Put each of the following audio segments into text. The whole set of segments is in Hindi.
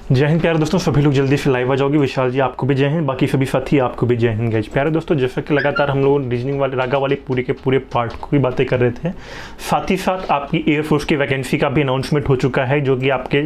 जय हिंद प्यारे दोस्तों, सभी लोग जल्दी से लाइव आ जाओगे। विशाल जी आपको भी जय हिंद, बाकी सभी साथी आपको भी जय हिंद गाइस। प्यारे दोस्तों, जैसा कि लगातार हम लोग रीजनिंग वाले रागा वाले पूरे के पूरे पार्ट की बातें कर रहे थे, साथ ही साथ आपकी एयरफोर्स की वैकेंसी का भी अनाउंसमेंट हो चुका है, जो कि आपके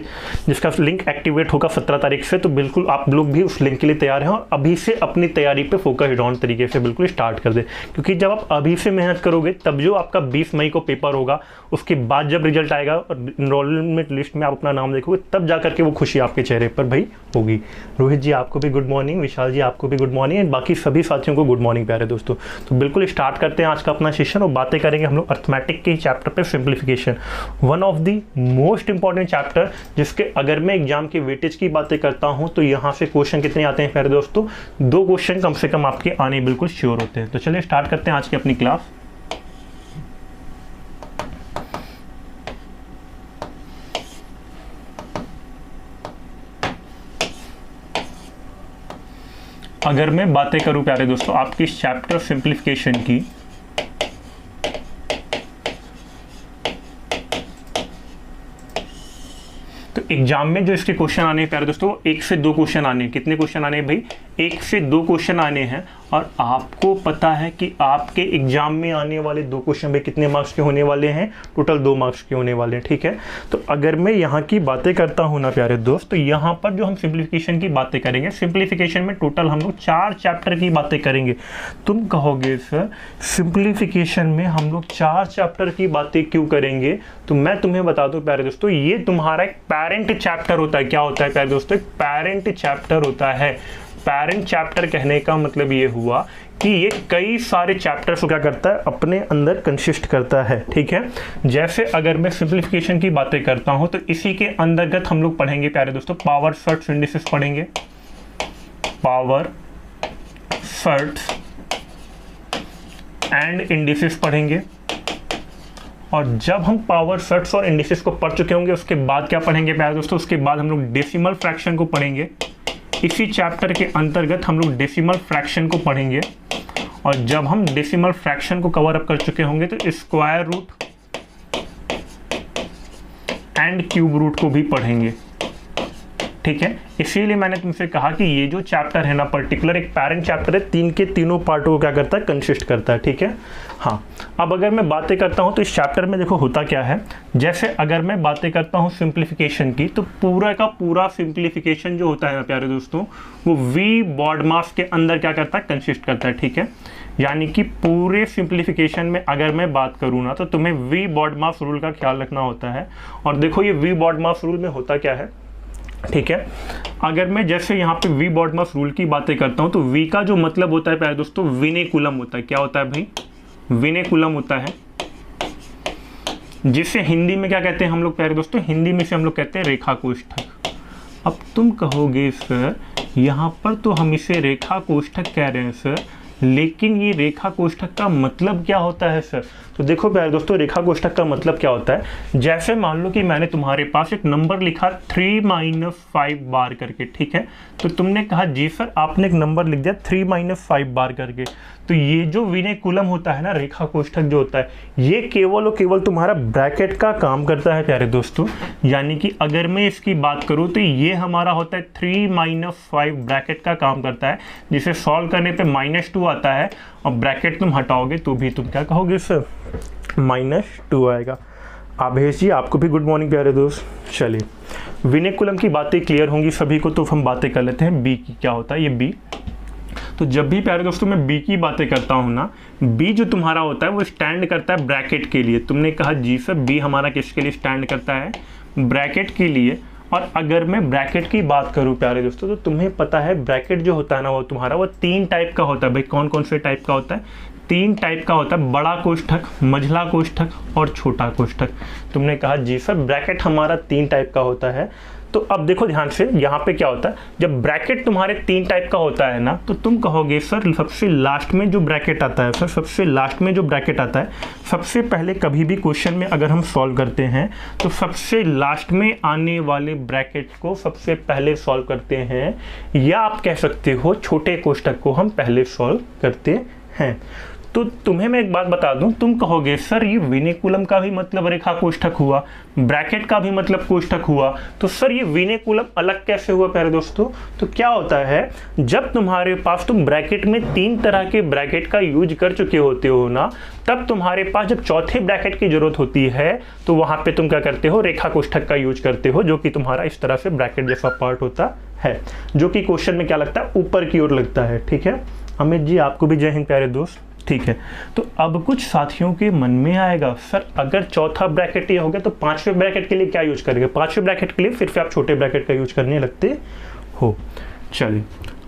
जिसका लिंक एक्टिवेट होगा 17 तारीख से। तो बिल्कुल आप लोग भी उस लिंक के लिए तैयार हैं और अभी से अपनी तैयारी पर फोकस ऑन तरीके से बिल्कुल स्टार्ट कर दें, क्योंकि जब आप अभी से मेहनत करोगे तब जो आपका 20 मई को पेपर होगा, उसके बाद जब रिजल्ट आएगा और इनरोलमेंट लिस्ट में आप अपना नाम देखोगे, तब जाकर के वो खुशी आपके चेहरे पर भाई होगी। रोहित जी आपको भी गुड मॉर्निंग, विशाल जी आपको भी गुड मॉर्निंग एंड बाकी सभी साथियों को गुड मॉर्निंग प्यारे दोस्तों। तो बिल्कुल स्टार्ट करते हैं आज का अपना सेशन और बातें करेंगे हम लोग अर्थमेटिक के चैप्टर पे, simplification, one of the most important chapter, जिसके अगर मैं एग्जाम के वेटेज की बातें करता हूं तो यहाँ से क्वेश्चन कितने आते हैं प्यारे दोस्तों, 2 क्वेश्चन कम से कम आपके आने बिल्कुल श्योर होते हैं। तो चलिए स्टार्ट करते हैं आज की अपनी क्लास। अगर मैं बातें करूं प्यारे दोस्तों आपकी चैप्टर सिंप्लीफिकेशन की, तो एग्जाम में जो इसके क्वेश्चन आने हैं प्यारे दोस्तों, 1 से 2 क्वेश्चन आने हैं। कितने क्वेश्चन आने हैं भाई? 1 से 2 क्वेश्चन आने हैं। और आपको पता है कि आपके एग्जाम में आने वाले 2 क्वेश्चन भाई कितने मार्क्स के होने वाले हैं? टोटल 2 मार्क्स के होने वाले हैं, ठीक है। तो अगर मैं यहाँ की बातें करता हूँ ना प्यारे दोस्त, तो यहाँ पर जो हम सिंप्लीफिकेशन की बातें करेंगे, सिंप्लीफिकेशन में टोटल हम लोग 4 चैप्टर की बातें करेंगे। तुम कहोगे सर सिंप्लीफिकेशन में हम लोग 4 चैप्टर की बातें क्यों करेंगे? तो मैं तुम्हें बता दूं प्यारे दोस्तों, ये तुम्हारा एक पेरेंट चैप्टर होता है। क्या होता है प्यारे दोस्तों? एक पेरेंट चैप्टर होता है। पेरेंट चैप्टर कहने का मतलब ये हुआ कि ये कई सारे चैप्टर्स को क्या करता है, अपने अंदर कंसिस्ट करता है, ठीक है। जैसे अगर मैं सिंप्लीफिकेशन की बातें करता हूं तो इसी के अंतर्गत हम लोग पढ़ेंगे प्यारे दोस्तों पावर सर्ट्स इंडिसेस पढ़ेंगे, पावर सर्ट्स एंड इंडिसेस पढ़ेंगे। और जब हम पावर सर्ट्स और इंडिसेस को पढ़ चुके होंगे, उसके बाद क्या पढ़ेंगे प्यारे दोस्तों? उसके बाद हम लोग डेसिमल फ्रैक्शन को पढ़ेंगे। इसी चैप्टर के अंतर्गत हम लोग डेसिमल फ्रैक्शन को पढ़ेंगे। और जब हम डेसिमल फ्रैक्शन को कवर अप कर चुके होंगे तो square root and cube root को भी पढ़ेंगे, ठीक है। इसीलिए मैंने तुमसे कहा कि ये जो चैप्टर है ना, पर्टिकुलर एक पेरेंट चैप्टर है, 3 के तीनों पार्टों को क्या करता है, कंसिस्ट करता है, ठीक है। हाँ, अब अगर मैं बातें करता हूँ तो इस चैप्टर में देखो होता क्या है। जैसे अगर मैं बातें करता हूँ सिंप्लीफिकेशन की, तो पूरा का पूरा सिंप्लीफिकेशन जो होता है ना प्यारे दोस्तों, वो वी बॉडमास के अंदर क्या करता है, कंसिस्ट करता है, ठीक है। यानी कि पूरे सिंप्लीफिकेशन में अगर मैं बात करूँ ना, तो तुम्हें वी बॉडमास रूल का ख्याल रखना होता है। और देखो ये वी बॉडमास रूल में होता क्या है, ठीक है। अगर मैं जैसे यहाँ पे वी बॉडमास रूल की बातें करता हूँ तो वी का जो मतलब होता है प्यारे दोस्तों, विनेकुलम होता है। क्या होता है भाई? विनेकुलम होता है, जिसे हिंदी में क्या कहते हैं हम लोग प्यारे दोस्तों? हिंदी में से हम लोग कहते हैं रेखा कोष्ठक। अब तुम कहोगे सर यहाँ पर तो हम इसे रेखा कोष्ठक कह रहे हैं सर, लेकिन ये रेखा कोष्ठक का मतलब क्या होता है सर? तो देखो प्यारे दोस्तों, रेखा कोष्ठक का मतलब क्या होता है, जैसे मान लो कि मैंने तुम्हारे पास एक नंबर लिखा 3 - 5 बार करके, ठीक है। तो तुमने कहा जी सर आपने एक नंबर लिख दिया 3 - 5 बार करके। तो ये जो विनेकुलम होता है ना, रेखा कोष्ठक जो होता है, ये केवल और केवल तुम्हारा ब्रैकेट का काम करता है प्यारे दोस्तों। यानी कि अगर मैं इसकी बात करूँ तो ये हमारा होता है 3 - 5 ब्रैकेट का काम करता है, जिसे सॉल्व करने पे -2 आता है और ब्रैकेट तुम हटाओगे तो भी तुम क्या कहोगे सर, -2 आएगा। आभेश जी आपको भी गुड मॉर्निंग प्यारे दोस्त। चलिए विनेकुलम की बातें क्लियर होंगी सभी को, तो हम बातें कर लेते हैं बी की। क्या होता है ये बी? तो जब भी प्यारे दोस्तों मैं बी की बातें करता हूँ ना, बी जो तुम्हारा होता है वो स्टैंड करता है ब्रैकेट के लिए। तुमने कहा जी सर बी हमारा किसके लिए स्टैंड करता है? ब्रैकेट के लिए। और अगर मैं ब्रैकेट की बात करूं प्यारे दोस्तों, तो तुम्हें पता है ब्रैकेट जो होता है ना, वो तुम्हारा वो 3 टाइप का होता है। भाई कौन कौन से टाइप का होता है? 3 टाइप का होता है, बड़ा कोष्ठक, मझला कोष्ठक और छोटा कोष्ठक। तुमने कहा जी सर ब्रैकेट हमारा 3 टाइप का होता है। तो अब देखो ध्यान से, यहाँ पे क्या होता है, जब ब्रैकेट तुम्हारे 3 टाइप का होता है ना, तो तुम कहोगे सर सबसे लास्ट में जो ब्रैकेट आता है, सर सबसे लास्ट में जो ब्रैकेट आता है, सबसे पहले कभी भी क्वेश्चन में अगर हम सॉल्व करते हैं तो सबसे लास्ट में आने वाले ब्रैकेट को सबसे पहले सॉल्व करते हैं, या आप कह सकते हो छोटे कोष्ठक को हम पहले सॉल्व करते हैं। तो तुम्हें मैं एक बात बता दूं, तुम कहोगे सर ये विनेकुलम का भी मतलब रेखा कोष्ठक हुआ, ब्रैकेट का भी मतलब कोष्ठक हुआ, तो सर ये विनेकुलम अलग कैसे हुआ प्यारे दोस्तों? तो क्या होता है, जब तुम्हारे पास तुम ब्रैकेट में 3 तरह के ब्रैकेट का यूज कर चुके होते हो ना, तब तुम्हारे पास जब चौथे ब्रैकेट की जरूरत होती है तो वहां पे तुम क्या करते हो, रेखा कोष्ठक का यूज करते हो, जो कि तुम्हारा इस तरह से ब्रैकेट जैसा पार्ट होता है, जो कि क्वेश्चन में क्या लगता है, ऊपर की ओर लगता है। ठीक है अमित जी, आपको भी जय हिंद प्यारे दोस्त। ठीक है, तो अब कुछ साथियों के मन में आएगा, सर अगर चौथा ब्रैकेट ये हो गया तो 5वें ब्रैकेट के लिए क्या यूज करेंगे? 5वें ब्रैकेट के लिए फिर से आप छोटे ब्रैकेट का यूज करने लगते हो। चलिए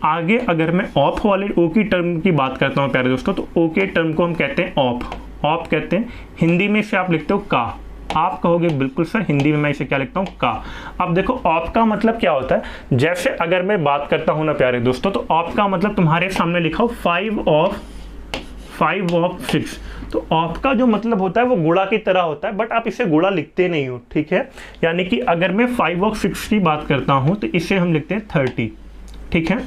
आगे, अगर मैं ऑफ वाले ओ की टर्म की बात करता हूँ प्यारे दोस्तों, तो ओ के टर्म को हम कहते हैं ऑफ। ऑफ कहते हैं, हिंदी में से आप लिखते हो का। आप कहोगे बिल्कुल सर, हिंदी में मैं इसे क्या लिखता हूँ, का। अब देखो ऑफ का मतलब क्या होता है, जैसे अगर मैं बात करता हूँ ना प्यारे दोस्तों, तो ऑफ का मतलब तुम्हारे सामने लिखा हो 5 ऑफ 6। तो ऑफ का जो मतलब होता है वो गुणा की तरह होता है, बट आप इसे गुणा लिखते नहीं हो। ठीक है, यानी कि अगर मैं 5 ऑफ 6 की बात करता हूँ तो इसे हम लिखते हैं 30। ठीक है,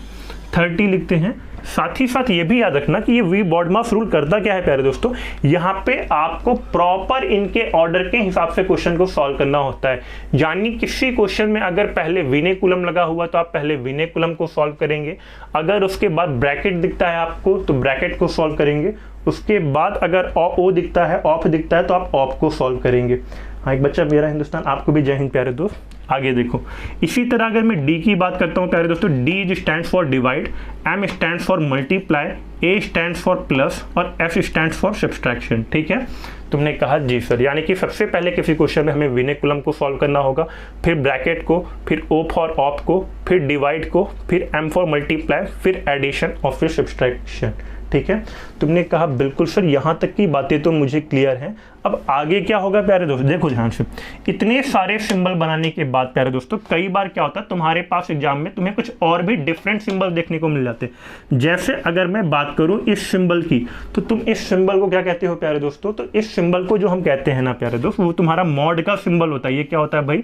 30 लिखते हैं। साथ ही साथ ये भी याद रखना कि ये वी बॉडमास रूल करता क्या है प्यारे दोस्तों, यहाँ पे आपको प्रॉपर इनके ऑर्डर के हिसाब से क्वेश्चन को सॉल्व करना होता है। यानी किसी क्वेश्चन में अगर पहले विनेकुलम लगा हुआ तो आप पहले विनेकुलम को सॉल्व करेंगे, अगर उसके बाद ब्रैकेट दिखता है आपको तो ब्रैकेट को सॉल्व करेंगे, उसके बाद अगर ओ दिखता है, ऑफ दिखता है तो आप ऑफ को सॉल्व करेंगे। हाँ, एक बच्चा मेरा हिंदुस्तान, आपको भी जय हिंद प्यारे दोस्त। आगे देखो, इसी तरह अगर मैं डी की बात करता हूँ प्यारे दोस्तों, D stands for divide, M stands for multiply, A stands for plus और एफ स्टैंड्स फॉर सब्सट्रैक्शन। ठीक है, तुमने कहा जी सर, यानी कि सबसे पहले किसी क्वेश्चन में हमें विनेकुलम को सॉल्व करना होगा, फिर ब्रैकेट को, फिर ओ फॉर ऑफ को, फिर डिवाइड को, फिर एम फॉर मल्टीप्लाई, फिर एडिशन और फिर सब्सट्रैक्शन। ठीक है, तुमने कहा बिल्कुल सर, यहाँ तक की बातें तो मुझे क्लियर हैं। अब आगे क्या होगा प्यारे दोस्त, देखो ध्यान से, इतने सारे सिंबल बनाने के बाद प्यारे दोस्तों, कई बार क्या होता है तुम्हारे पास एग्जाम में तुम्हें कुछ और भी डिफरेंट सिंबल देखने को मिल जाते हैं। जैसे अगर मैं बात करूं इस सिंबल की, तो तुम इस सिंबल को क्या कहते हो प्यारे दोस्तों? तो इस सिंबल को जो हम कहते हैं ना प्यारे दोस्त, वो तुम्हारा मॉड का सिंबल होता है। ये क्या होता है भाई?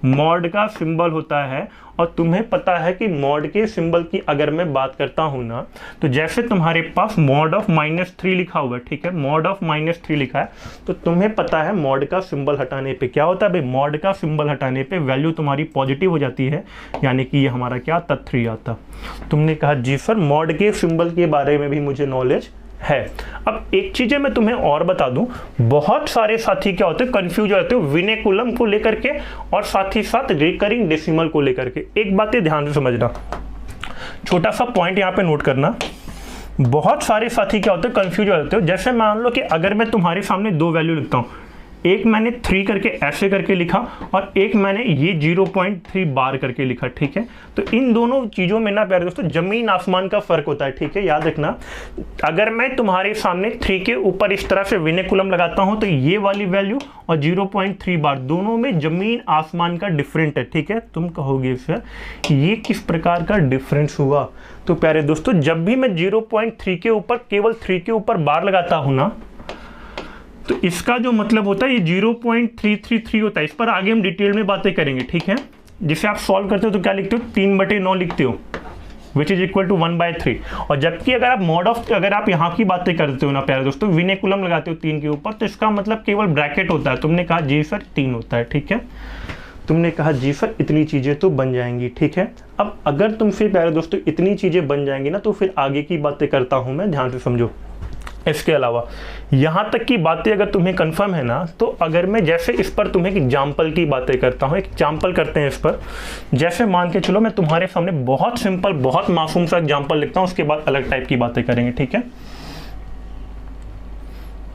मॉड का सिंबल होता है। और तुम्हें पता है कि मॉड के सिंबल की अगर मैं बात करता हूं ना, तो जैसे तुम्हारे पास मॉड ऑफ -3 लिखा हुआ है, ठीक है, मॉड ऑफ -3 लिखा है, तो तुम्हें पता है मॉड का सिंबल हटाने पे क्या होता है भाई? मॉड का सिंबल हटाने पे वैल्यू तुम्हारी पॉजिटिव हो जाती है, यानी कि ये हमारा क्या आता, 3 आता। तुमने कहा जी सर, मॉड के सिंबल के बारे में भी मुझे नॉलेज है। अब एक चीजें मैं तुम्हें और बता दूं, बहुत सारे साथी क्या होते हैं, कंफ्यूज हो जाते हो विनेकुलम को लेकर के और साथ ही साथ रिकरिंग डेसिमल को लेकर के। एक बात ध्यान से समझना, छोटा सा पॉइंट यहाँ पे नोट करना, बहुत सारे साथी क्या होते हैं, कंफ्यूज हो जाते हो। जैसे मान लो कि अगर मैं तुम्हारे सामने 2 वैल्यू लिखता हूँ, एक मैंने 3 करके ऐसे करके लिखा और एक मैंने ये 0.3 बार करके लिखा। ठीक है, तो इन दोनों चीज़ों में ना प्यारे दोस्तों जमीन आसमान का फर्क होता है। ठीक है, याद रखना, अगर मैं तुम्हारे सामने 3 के ऊपर इस तरह से विनेकुलम लगाता हूं तो ये वाली वैल्यू और 0.3 बार दोनों में जमीन आसमान का डिफरेंट है। ठीक है, तुम कहोगे सर ये किस प्रकार का डिफरेंस हुआ? तो प्यारे दोस्तों, जब भी मैं 0.3 के ऊपर केवल 3 के ऊपर बार लगाता हूं ना, तो इसका जो मतलब होता है ये 0.333 होता है। इस पर आगे हम डिटेल में बातें करेंगे। ठीक है, जिसे आप सॉल्व करते हो तो क्या लिखते हो, 3/9 लिखते हो, विच इज इक्वल टू 1/3। और जबकि अगर आप मॉड ऑफ, अगर आप यहाँ की बातें करते हो ना प्यारे दोस्तों, विनेकुलम लगाते हो 3 के ऊपर, तो इसका मतलब केवल ब्रैकेट होता है। तुमने कहा जी सर 3 होता है। ठीक है, तुमने कहा जी सर इतनी चीज़ें तो बन जाएंगी। ठीक है, अब अगर तुमसे प्यारे दोस्तों इतनी चीज़ें बन जाएंगी ना, तो फिर आगे की बातें करता हूँ मैं, ध्यान से समझो। इसके अलावा यहाँ तक की बातें अगर तुम्हें कंफर्म है ना, तो अगर मैं जैसे इस पर तुम्हें एक एग्जाम्पल की बातें करता हूँ, एक एग्जाम्पल करते हैं इस पर। जैसे मान के चलो मैं तुम्हारे सामने बहुत सिंपल, बहुत मासूम सा एग्जाम्पल लिखता हूँ, उसके बाद अलग टाइप की बातें करेंगे। ठीक है,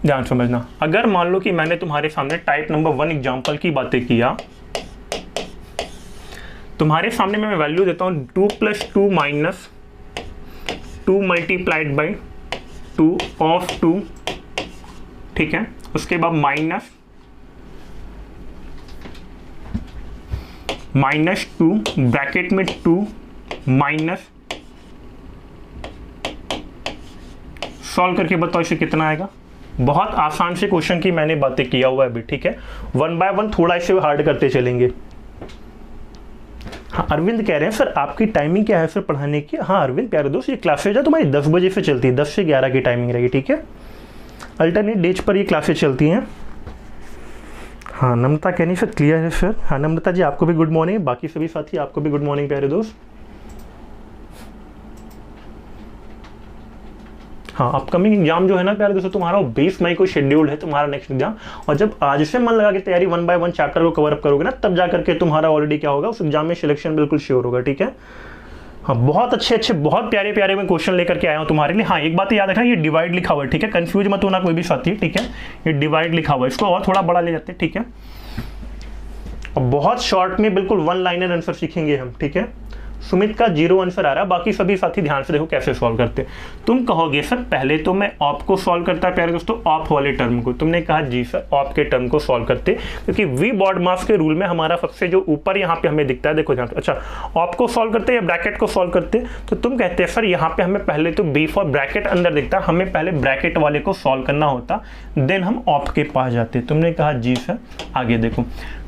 ध्यान समझना। अगर मान लो कि मैंने तुम्हारे सामने टाइप नंबर 1 एग्जाम्पल की बातें किया, तुम्हारे सामने मैं वैल्यू देता हूँ 2 + 2 - 2 मल्टीप्लाइड बाई 2 ऑफ 2। ठीक है, उसके बाद -2 ब्रैकेट में 2 माइनस, सॉल्व करके बताओ इसे कितना आएगा। बहुत आसान से क्वेश्चन की मैंने बातें किया हुआ है अभी। ठीक है, 1 बाय 1 थोड़ा इसे हार्ड करते चलेंगे। हाँ, अरविंद कह रहे हैं सर आपकी टाइमिंग क्या है सर पढ़ाने की? हाँ अरविंद प्यारे दोस्त, ये क्लासेज है तुम्हारी 10 बजे से चलती है, 10 से 11 की टाइमिंग रहेगी। ठीक है, अल्टरनेट डेज पर ये क्लासेस चलती हैं। हाँ नम्रता कहनी सर क्लियर है सर। हाँ नम्रता जी आपको भी गुड मॉर्निंग, बाकी सभी साथी आपको भी गुड मॉर्निंग प्यारे दोस्त। हाँ अपकमिंग एग्जाम जो है ना प्यारे दोस्तों तुम्हारा 20 मई को शेड्यूल्ड है तुम्हारा नेक्स्ट एग्जाम, और जब आज से मन लगा के तैयारी 1 बाय 1 चैप्टर को कवर अप करोगे ना, तब जा करके तुम्हारा ऑलरेडी क्या होगा, उस एग्जाम में सिलेक्शन बिल्कुल श्योर होगा। ठीक है, हाँ बहुत अच्छे बहुत प्यारे मैं क्वेश्चन लेकर के आया हूँ तुम्हारे लिए। हाँ एक बात याद रखना, ये डिवाइड लिखा हुआ है, ठीक है, कंफ्यूज मत होना कोई भी साथी। ठीक है, ये डिवाइड लिखा हुआ है, इसको और थोड़ा बड़ा ले जाते हैं। ठीक है, और बहुत शॉर्ट में बिल्कुल 1 लाइनर आंसर सीखेंगे हम। ठीक है, सुमित का 0 आंसर आ रहा है, बाकी सभी साथी ध्यान से देखो कैसे सॉल्व करते हैं। तुम कहोगे सर पहले तो मैं ऑप को सॉल्व करता है प्यारे दोस्तों, ऑप वाले टर्म को। तुमने कहा जी सर ऑप के टर्म को सॉल्व करते, क्योंकि वी बॉड मास के रूल में हमारा सबसे जो ऊपर यहाँ पे हमें दिखता है, देखो ध्यान। अच्छा ऑप को सॉल्व करते या ब्रैकेट को सॉल्व करते, तो तुम कहते हैं सर यहाँ पे हमें पहले तो बी फॉर ब्रैकेट अंदर दिखता, हमें पहले ब्रैकेट वाले को सॉल्व करना होता, देन हम ऑप के पास जाते। तुमने कहा जी सर। आगे देखो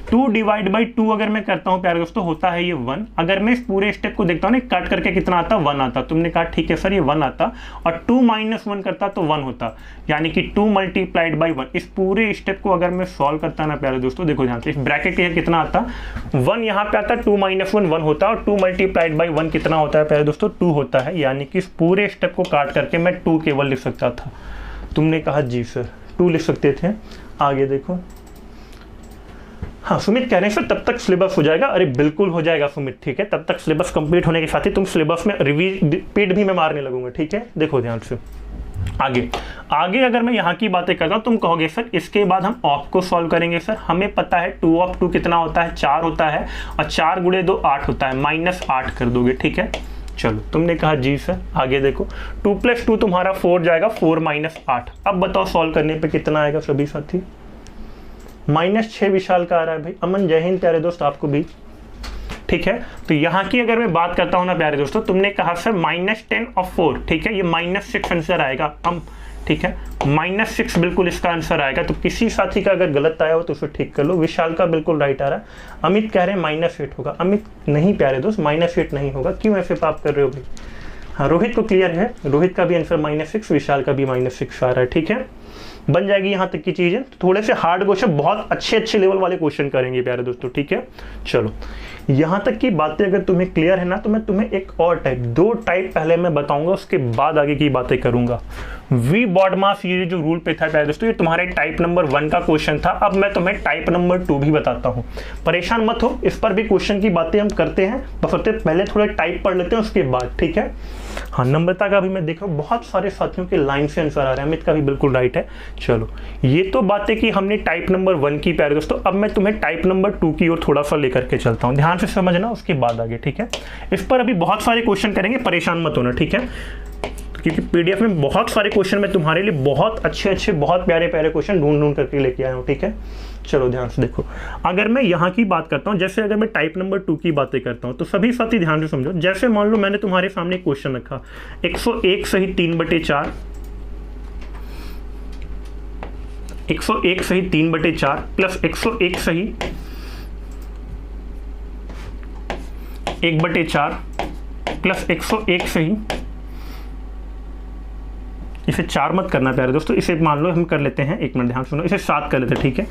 2 डिवाइड बाई 2 अगर मैं करता हूँ प्यारे दोस्तों होता है ये 1। अगर मैं इस पूरे स्टेप को देखता हूँ ना, कट करके कितना आता, 1 आता। तुमने कहा ठीक है सर ये 1 आता, और 2 माइनस 1 करता तो 1 होता, यानी कि 2 मल्टीप्लाइड बाई 1। इस पूरे स्टेप को अगर मैं सॉल्व करता ना प्यारे दोस्तों, देखो ध्यान से, इस ब्रैकेट ये कितना आता, 1 यहाँ पे आता, 2 माइनस 1 1 होता, और 2 मल्टीप्लाइड बाई 1 कितना होता है प्यारे दोस्तों, 2 होता है। यानी कि इस पूरे स्टेप को काट करके मैं 2 केवल लिख सकता था। तुमने कहा जी सर 2 लिख सकते थे। आगे देखो, हाँ सुमित कह रहे हैं सर तब तक सिलेबस हो जाएगा। अरे बिल्कुल हो जाएगा सुमित, ठीक है, तब तक सिलेबस कंप्लीट होने के साथ ही तुम सिलेबस में रिपीट भी मैं मारने लगूंगा। ठीक है, देखो ध्यान से। आगे अगर मैं यहाँ की बातें करता हूँ, तुम कहोगे सर इसके बाद हम ऑप को सॉल्व करेंगे। सर हमें पता है 2 ऑफ 2 कितना होता है, 4 होता है, और 4 गुणे 2 8 होता है, -8 कर दोगे। ठीक है, चलो तुमने कहा जी सर। आगे देखो 2 + 2 तुम्हारा 4 जाएगा, 4 - 8। अब बताओ सॉल्व करने पे कितना आएगा सभी साथी, -6 विशाल का आ रहा है भाई। अमन जय हिंद प्यारे दोस्त आपको भी। ठीक है, तो यहाँ की अगर मैं बात करता हूँ ना प्यारे दोस्तों, तुमने कहा सर -10 और 4, ठीक है, ये -6 आंसर आएगा। ठीक है, -6 बिल्कुल इसका आंसर आएगा। तो किसी साथी का अगर गलत आया हो तो उसे ठीक कर लो। विशाल का बिल्कुल राइट आ रहा है। अमित कह रहे हैं -8 होगा। अमित नहीं प्यारे दोस्त, -8 नहीं होगा। क्यों ऐसे पाप कर रहे हो भाई। हाँ रोहित को क्लियर है, रोहित का भी आंसर -6, विशाल का भी -6 आ रहा है। ठीक है, बन जाएगी यहाँ तक की चीजें। थोड़े से हार्ड क्वेश्चन, बहुत अच्छे लेवल वाले क्वेश्चन करेंगे प्यारे दोस्तों। ठीक है, चलो यहाँ तक की बातें अगर तुम्हें क्लियर है ना, तो मैं तुम्हें एक और टाइप, 2 टाइप पहले मैं बताऊंगा, उसके बाद आगे की बातें करूंगा। वी बॉड मास ये जो रूल पे था प्यारे दोस्तों, ये तुम्हारे टाइप नंबर 1 का क्वेश्चन था। अब मैं तुम्हें टाइप नंबर 2 भी बताता हूँ, परेशान मत हो, इस पर भी क्वेश्चन की बातें हम करते हैं, बस पहले थोड़े टाइप पढ़ लेते हैं उसके बाद। ठीक है, हाँ नम्रता का भी मैं देख रहा हूँ बहुत सारे साथियों के लाइन से आंसर आ रहे हैं, अमित का भी बिल्कुल राइट है। चलो ये तो बातें की हमने टाइप नंबर 1 की प्यारे दोस्तों। अब मैं तुम्हें टाइप नंबर 2 की ओर थोड़ा सा लेकर के चलता हूँ, ध्यान से समझना, उसके बाद आगे। ठीक है, इस पर अभी बहुत सारे क्वेश्चन करेंगे, परेशान मत होना। ठीक है, क्योंकि पीडीएफ में बहुत सारे क्वेश्चन मैं तुम्हारे लिए बहुत अच्छे बहुत प्यारे क्वेश्चन ढूंढ करके लेके आया हूँ। ठीक है, चलो ध्यान से देखो। अगर मैं यहाँ की बात करता हूँ, जैसे अगर मैं टाइप नंबर 2 की बातें करता हूँ, तो सभी साथी ध्यान से समझो। जैसे मान लो मैंने तुम्हारे सामने क्वेश्चन रखा 101 सही 3/4, 101 सही 3/4 प्लस 101 सही 1/4 प्लस 101 सही, इसे 4 मत करना प्यारे दोस्तों, इसे मान लो हम कर लेते हैं, 1 मिनट ध्यान सुनो, इसे 7 कर लेते हैं। ठीक है,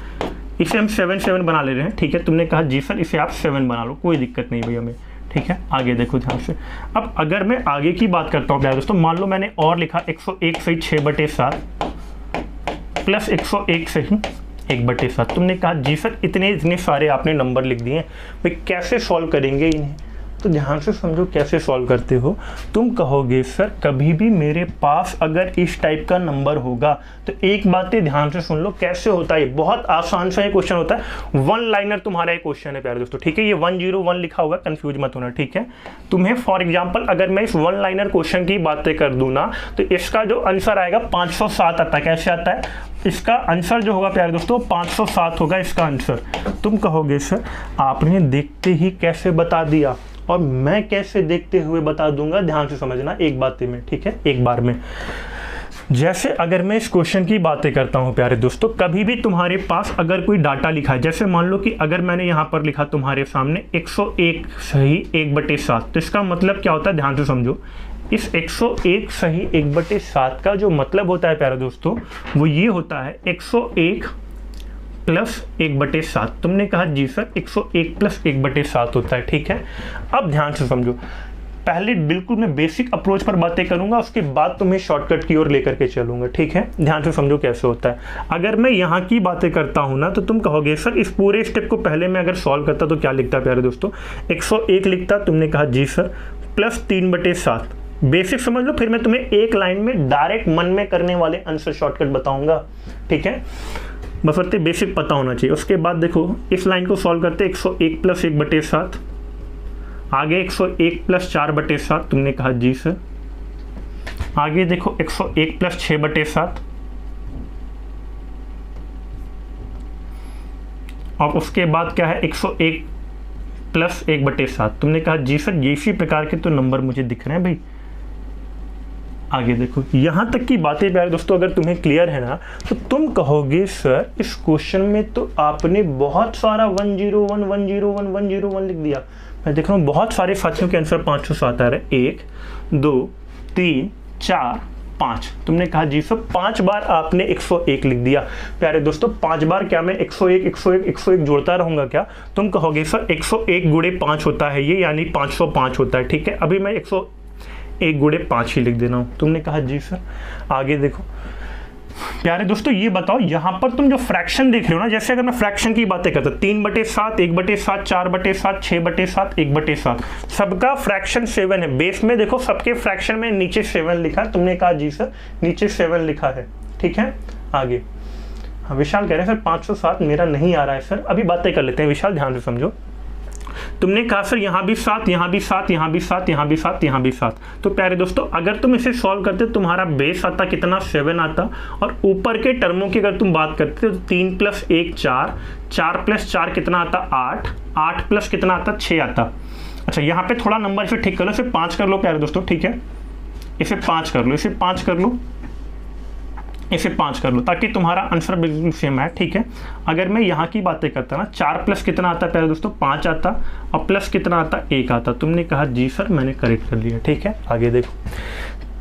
इसे हम 7 बना ले रहे हैं। ठीक है, तुमने कहा जी सर इसे आप 7 बना लो, कोई दिक्कत नहीं भैया हमें। ठीक है, आगे देखो ध्यान से। अब अगर मैं आगे की बात करता हूँ प्यारे दोस्तों, मान लो मैंने और लिखा 101 सही 6/7 प्लस 101 सही 1/7। तुमने कहा जी सर इतने सारे आपने नंबर लिख दिए भाई, कैसे सॉल्व करेंगे इन्हें। तो ध्यान से समझो कैसे सॉल्व करते हो। तुम कहोगे सर कभी भी मेरे पास अगर इस टाइप का नंबर होगा, तो एक बात ध्यान से सुन लो कैसे होता है। बहुत आसान सा ये क्वेश्चन होता है, 1 लाइनर तुम्हारा ये क्वेश्चन है प्यारे दोस्तों। ठीक है, ये 101 लिखा हुआ है, कंफ्यूज मत होना। ठीक है, तुम्हें फॉर एग्जाम्पल अगर मैं इस 1 लाइनर क्वेश्चन की बातें कर दूँ ना, तो इसका जो आंसर आएगा 507 आता है। कैसे आता है, इसका आंसर जो होगा प्यारे दोस्तों 507 होगा इसका आंसर। तुम कहोगे सर आपने देखते ही कैसे बता दिया, और मैं कैसे देखते हुए बता दूंगा, ध्यान से समझना एक बात में। ठीक है, एक बार में। जैसे अगर मैं इस क्वेश्चन की बातें करता हूं प्यारे दोस्तों, कभी भी तुम्हारे पास अगर कोई डाटा लिखा है, जैसे मान लो कि अगर मैंने यहां पर लिखा तुम्हारे सामने 101 सही 1/7, तो इसका मतलब क्या होता है, ध्यान से समझो। इस 101 सही 1/7 का जो मतलब होता है प्यारे दोस्तों वो ये होता है 101 प्लस 1/7। तुमने कहा जी सर 101 प्लस 1/7 होता है, ठीक है। अब ध्यान से समझो, पहले बिल्कुल मैं बेसिक अप्रोच पर बातें करूंगा, उसके बाद तुम्हें शॉर्टकट की ओर लेकर के चलूंगा, ठीक है। ध्यान से समझो कैसे होता है। अगर मैं यहाँ की बातें करता हूँ ना तो तुम कहोगे सर इस पूरे स्टेप को पहले मैं अगर सॉल्व करता तो क्या लिखता प्यारे दोस्तों, 101 लिखता। तुमने कहा जी सर प्लस 3/7। बेसिक समझ लो, फिर मैं तुम्हें एक लाइन में डायरेक्ट मन में करने वाले आंसर शॉर्टकट बताऊंगा, ठीक है। बशर्ते बेसिक पता होना चाहिए। उसके बाद देखो इस लाइन को सॉल्व करते 101 प्लस 1/7, आगे 101 प्लस 4/7। तुमने कहा जी सर। आगे देखो 101 प्लस 6/7 और उसके बाद क्या है 101 प्लस 1/7। तुमने कहा जी सर ये इसी प्रकार के तो नंबर मुझे दिख रहे हैं भाई। आगे देखो यहाँ तक की बातें प्यारे दोस्तों अगर तुम्हें क्लियर है ना तो तुम कहोगे सर इस क्वेश्चन में तो आपने बहुत सारा 101 101 101 लिख दिया। मैं देख रहा हूँ बहुत सारे साथियों के आंसर 507 आ रहे, 1 2 3 4 5। तुमने कहा जी सर 5 बार आपने 101 लिख दिया। प्यारे दोस्तों 5 बार क्या मैं 101 101 101 जोड़ता रहूंगा क्या? तुम कहोगे सर 101 गुणे 5 होता है ये, यानी 505 होता है, ठीक है। अभी मैं 101 गुणे 5 ही लिख देना हूँ। तुमने कहा जी सर। आगे देखो प्यारे दोस्तों ये बताओ यहाँ पर तुम जो फ्रैक्शन देख रहे हो ना, जैसे अगर मैं फ्रैक्शन की बातें करता 3/7 1/7 4/7 6/7 1/7, सबका फ्रैक्शन 7 है। बेस में देखो सबके फ्रैक्शन में नीचे 7 लिखा है। तुमने कहा जी सर नीचे 7 लिखा है, ठीक है। आगे हाँ विशाल कह रहे हैं सर 507 मेरा नहीं आ रहा है सर। अभी बातें कर लेते हैं विशाल, ध्यान से समझो। तुमने कहा सर यहाँ भी 7 यहाँ भी 7 यहाँ भी 7 यहाँ भी 7 यहाँ भी 7। तो प्यारे दोस्तों अगर तुम इसे सॉल्व करते तुम्हारा बेस आता कितना 7 आता, और ऊपर के टर्मों की अगर तुम बात करते तो 3 + 1 4, 4 + 4 कितना आता 8, 8 प्लस कितना आता 6 आता। अच्छा यहाँ पे थोड़ा नंबर इसे ठीक कर लो, इसे 5 कर लो प्यारे दोस्तों, ठीक है। इसे 5 कर लो, इसे 5 कर लो, इसे 5 कर लो ताकि तुम्हारा आंसर बिल्कुल सेम है, ठीक है। अगर मैं यहाँ की बातें करता ना 4 प्लस कितना आता है प्यारे दोस्तों 5 आता, और प्लस कितना आता 1 आता। तुमने कहा जी सर मैंने करेक्ट कर लिया, ठीक है। आगे देखो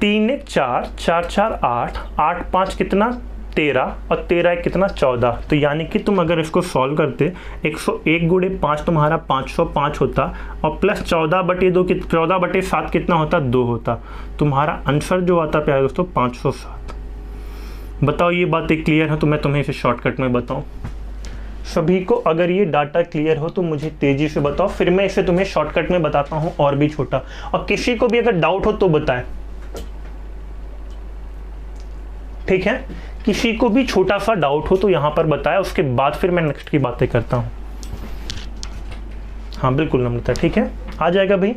3 1 4 4 4 8 8 5 कितना 13, और 13 1 कितना 14। तो यानी कि तुम अगर इसको सॉल्व करते 101 गुणे 5 तुम्हारा 505 होता, और प्लस 14/2 14/7 कितना होता 2 होता। तुम्हारा आंसर जो आता प्यारे दोस्तों 507। बताओ ये बातें क्लियर है तो मैं तुम्हें इसे शॉर्टकट में बताऊं। सभी को अगर ये डाटा क्लियर हो तो मुझे तेजी से बताओ, फिर मैं इसे तुम्हें शॉर्टकट में बताता हूं और भी छोटा। और किसी को भी अगर डाउट हो तो बताएं, ठीक है। किसी को भी छोटा सा डाउट हो तो यहां पर बताएं, उसके बाद फिर मैं नेक्स्ट की बातें करता हूं। हाँ बिल्कुल नम्रता, ठीक है आ जाएगा भाई।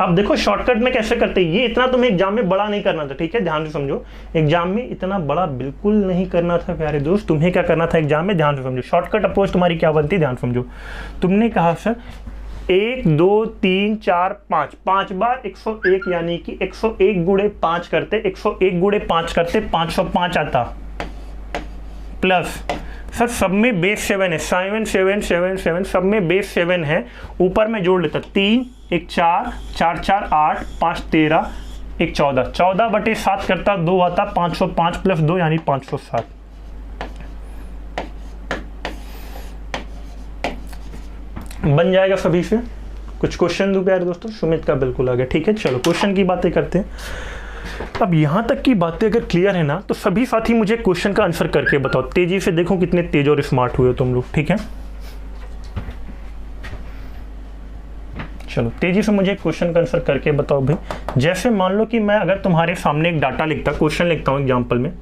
अब देखो शॉर्टकट में कैसे करते हैं, ये इतना तुम्हें एग्जाम में बड़ा नहीं करना था, ठीक है। ध्यान से समझो, एग्जाम में इतना बड़ा बिल्कुल नहीं करना था प्यारे दोस्त। तुम्हें क्या करना था एग्जाम में, ध्यान से समझो। शॉर्टकट अप्रोच तुम्हारी क्या बनती है, ध्यान समझो। तुमने कहा सर 1 2 3 4 5 5 बार 101, यानी कि 101 गुणे 5 करते 101 गुणे 5 करते 505 आता, प्लस सर सब में बेस 7 है, 7 7 7 7 सब में बेस 7 है। ऊपर में जोड़ लेता 3 1 4 4 4 8 5 13 1 14, 14/7 करता 2 आता, 505 + 2 यानी 507। बन जाएगा सभी से। कुछ क्वेश्चन दो प्यारे दोस्तों, सुमित का बिल्कुल आ गया, ठीक है। चलो क्वेश्चन की बातें करते हैं। अब यहां तक की बातें अगर क्लियर है ना तो सभी साथी मुझे क्वेश्चन का आंसर करके बताओ। तेजी से देखो कितने तेज और स्मार्ट हुए हो तुम लोग, ठीक है। चलो तेजी से मुझे क्वेश्चन का आंसर करके बताओ भाई। जैसे मान लो कि मैं अगर तुम्हारे सामने एक डाटा लिखता, क्वेश्चन लिखता हूं एग्जाम्पल में,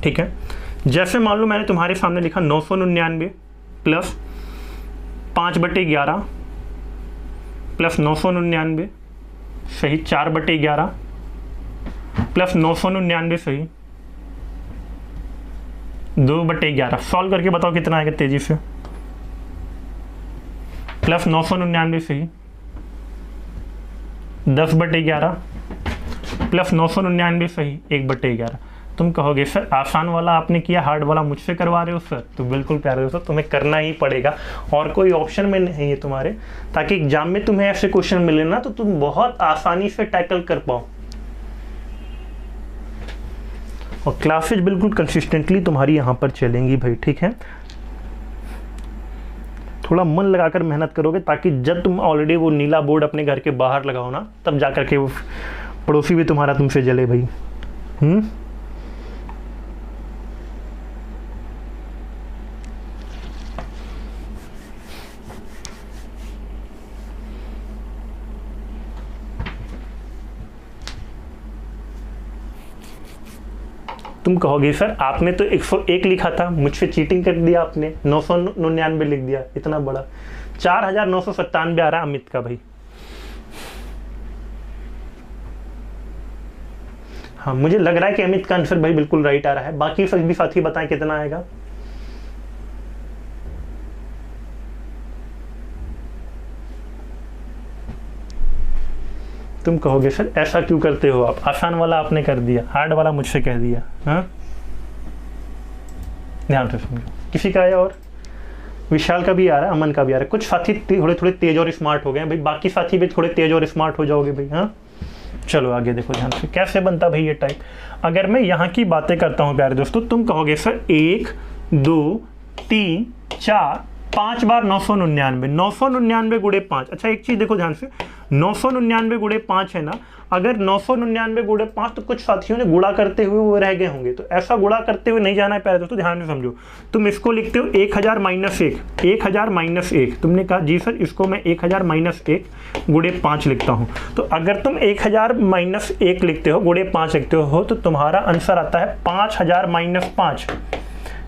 ठीक है। जैसे मान लो मैंने तुम्हारे सामने लिखा 999 प्लस 5/11 प्लस 999 सही 4/11 प्लस 999 सही 2/11। सॉल्व करके बताओ कितना आएगा तेजी से। प्लस 999 सही 10/11 प्लस 999 सही 1/11। तुम कहोगे सर आसान वाला आपने किया, हार्ड वाला मुझसे करवा रहे हो सर। तो बिल्कुल प्यारे दोस्तों, तुम्हें करना ही पड़ेगा और कोई ऑप्शन में नहीं है तुम्हारे, ताकि एग्जाम में तुम्हें ऐसे क्वेश्चन मिले ना तो तुम बहुत आसानी से टैकल कर पाओ। और क्लासेज बिल्कुल कंसिस्टेंटली तुम्हारी यहाँ पर चलेंगी भाई, ठीक है। थोड़ा मन लगाकर मेहनत करोगे, ताकि जब तुम ऑलरेडी वो नीला बोर्ड अपने घर के बाहर लगाओ ना, तब जाकर के वो पड़ोसी भी तुम्हारा तुमसे जले भाई। तुम कहोगे सर आपने तो 101 लिखा था, मुझसे चीटिंग कर दिया आपने, 999 लिख दिया, इतना बड़ा 4997 आ रहा अमित का भाई। हाँ मुझे लग रहा है कि अमित का आंसर भाई बिल्कुल राइट आ रहा है। बाकी सभी साथी बताएं कितना आएगा। तुम कहोगे सर ऐसा क्यों करते हो आप, आसान वाला आपने कर दिया, हार्ड वाला मुझसे कह दिया। हाँ ध्यान से समझो। किसी का है और विशाल का भी आ रहा है, अमन का भी आ रहा है। कुछ साथी थोड़े थोड़े तेज और स्मार्ट हो गए भाई, बाकी साथी भी थोड़े तेज और स्मार्ट हो जाओगे भाई। हाँ चलो आगे देखो ध्यान से कैसे बनता भाई ये टाइप। अगर मैं यहाँ की बातें करता हूँ प्यारे दोस्तों, तुम कहोगे सर 1 2 3 4 5 बार 999, 999 गुणे 5। अच्छा एक चीज देखो ध्यान से, 999 गुणे 5 है ना, अगर 999 गुणे 5 तो कुछ साथियों ने गुणा करते हुए वो रह गए होंगे, तो ऐसा गुणा करते हुए नहीं जाना है प्यारे दोस्तों, ध्यान से समझो। तुम इसको लिखते हो 1000 माइनस 1, 1000 माइनस 1, तुमने कहा जी सर इसको मैं 1000 माइनस 1 गुणे 5 लिखता हूँ। तो अगर तुम 1000 माइनस 1 लिखते हो, गुणे 5 लिखते हो, तो तुम्हारा आंसर आता है 5000 माइनस 5।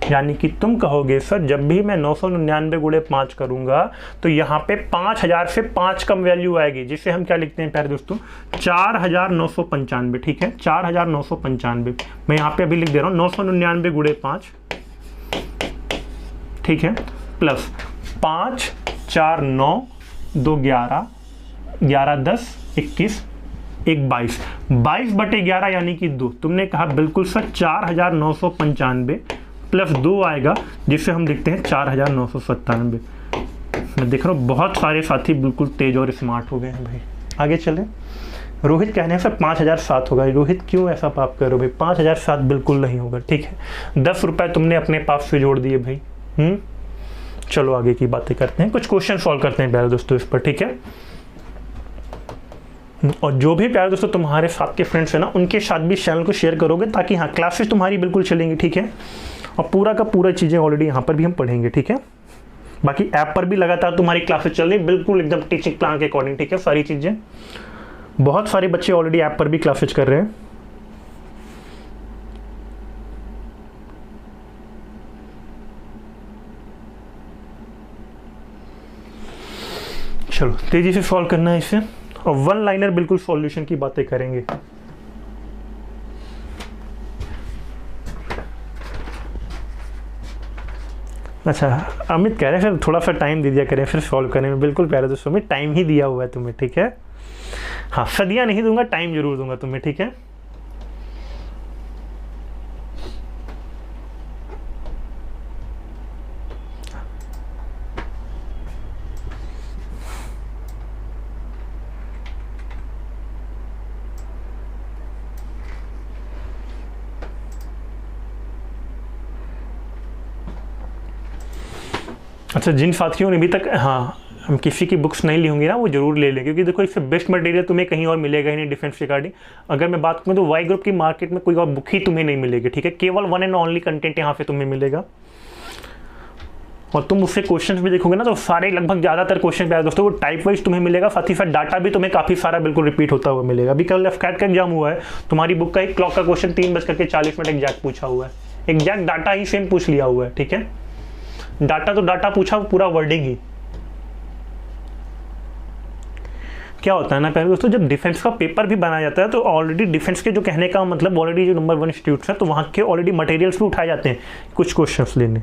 यानी कि तुम कहोगे सर जब भी मैं 999 गुणे 5 करूंगा तो यहाँ पे 5000 से 5 कम वैल्यू आएगी, जिसे हम क्या लिखते हैं प्यारे दोस्तों 4995। ठीक है 4995, मैं यहाँ पे अभी लिख दे रहा हूँ 999 गुणे 5, ठीक है, प्लस 5 4 9 2 11 11 10 21 1 22, 22 बटे 11 यानी कि 2। तुमने कहा बिल्कुल सर 4995 प्लस 2 आएगा, जिससे हम लिखते हैं 4997। मैं देख रहा हूँ बहुत सारे साथी बिल्कुल तेज और स्मार्ट हो गए हैं भाई। आगे चले। रोहित कहने से 5007 होगा। रोहित क्यों ऐसा पाप कर रहे हो भाई, 5007 बिल्कुल नहीं होगा। ठीक है 10 रुपये तुमने अपने पाप से जोड़ दिए भाई। चलो आगे की बातें करते हैं, कुछ क्वेश्चन सॉल्व करते हैं प्यारे दोस्तों इस पर। ठीक है, और जो भी प्यारे दोस्तों तुम्हारे साथ के फ्रेंड्स हैं ना, उनके साथ भी चैनल को शेयर करोगे, ताकि हाँ क्लासेस तुम्हारी बिल्कुल चलेंगी। ठीक है, और पूरा का पूरा चीज़ें ऑलरेडी यहाँ पर भी हम पढ़ेंगे। ठीक है, बाकी ऐप पर भी लगातार तुम्हारी क्लासेस चल रही बिल्कुल एकदम टीचिंग प्लान के अकॉर्डिंग। ठीक है, सारी चीज़ें, बहुत सारे बच्चे ऑलरेडी ऐप पर भी क्लासेस कर रहे हैं। चलो तेजी से सॉल्व करना है इसे, और वन लाइनर बिल्कुल सॉल्यूशन की बातें करेंगे। अच्छा अमित कह रहे हैं फिर थोड़ा सा टाइम दे दिया करें फिर सॉल्व करने में। बिल्कुल प्यारे दोस्तों, में टाइम ही दिया हुआ है तुम्हें। ठीक है, हाँ सदियाँ नहीं दूंगा, टाइम जरूर दूंगा तुम्हें। ठीक है, अच्छा जिन साथियों ने अभी तक हम किसी की बुक्स नहीं ली होंगी ना, वो जरूर ले लें, क्योंकि देखो इससे बेस्ट मटेरियल तुम्हें कहीं और मिलेगा ही नहीं डिफेंस रिगार्डिंग। अगर मैं बात करूँ तो वाई ग्रुप की मार्केट में कोई और बुक ही तुम्हें नहीं मिलेगी। ठीक है, केवल वन एंड ओनली कंटेंट यहाँ पे तुम्हें मिलेगा। और तुम उससे क्वेश्चन भी देखोगे ना, तो सारे लगभग ज़्यादातर क्वेश्चन प्यारे दोस्तों वो टाइप वाइज तुम्हें मिलेगा, साथ ही साथ डाटा भी तुम्हें काफ़ी सारा बिल्कुल रिपीट होता हुआ मिलेगा। अभी कल कैट का एग्जाम हुआ है, तुम्हारी बुक का एक क्लॉक का क्वेश्चन 3:40 एग्जैक्ट पूछा हुआ है, एग्जैक्ट डाटा ही सेम पूछ लिया हुआ है। ठीक है, डाटा तो डाटा पूछा, पूरा वर्डिंग ही। क्या होता है ना प्यारे दोस्तों, जब डिफेंस का पेपर भी बनाया जाता है तो ऑलरेडी डिफेंस के जो कहने का मतलब ऑलरेडी जो नंबर 1 इंस्टीट्यूट्स है, तो वहाँ के ऑलरेडी मटेरियल्स भी उठाए जाते हैं कुछ क्वेश्चंस लेने।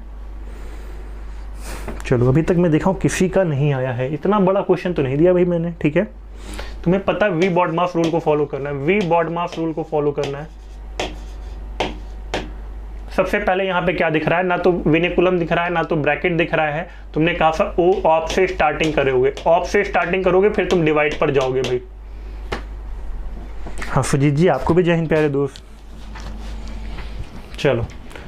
चलो अभी तक मैं देखा हूँ किसी का नहीं आया है, इतना बड़ा क्वेश्चन तो नहीं दिया भाई मैंने। ठीक है, तुम्हें पता है वी बॉडमास रूल को फॉलो करना है, वी बॉडमास रूल को फॉलो करना है। सबसे पहले यहाँ पे क्या दिख रहा है, ना तो विनिकुलम दिख रहा है ना तो ब्रैकेट दिख रहा है। तुमने कहा सर ओ ऑफ से स्टार्टिंग करोगे, ऑफ से स्टार्टिंग करोगे फिर तुम डिवाइड पर जाओगे भाई। हाँ सुजीत जी आपको भी जय हिंद प्यारे दोस्त। चलो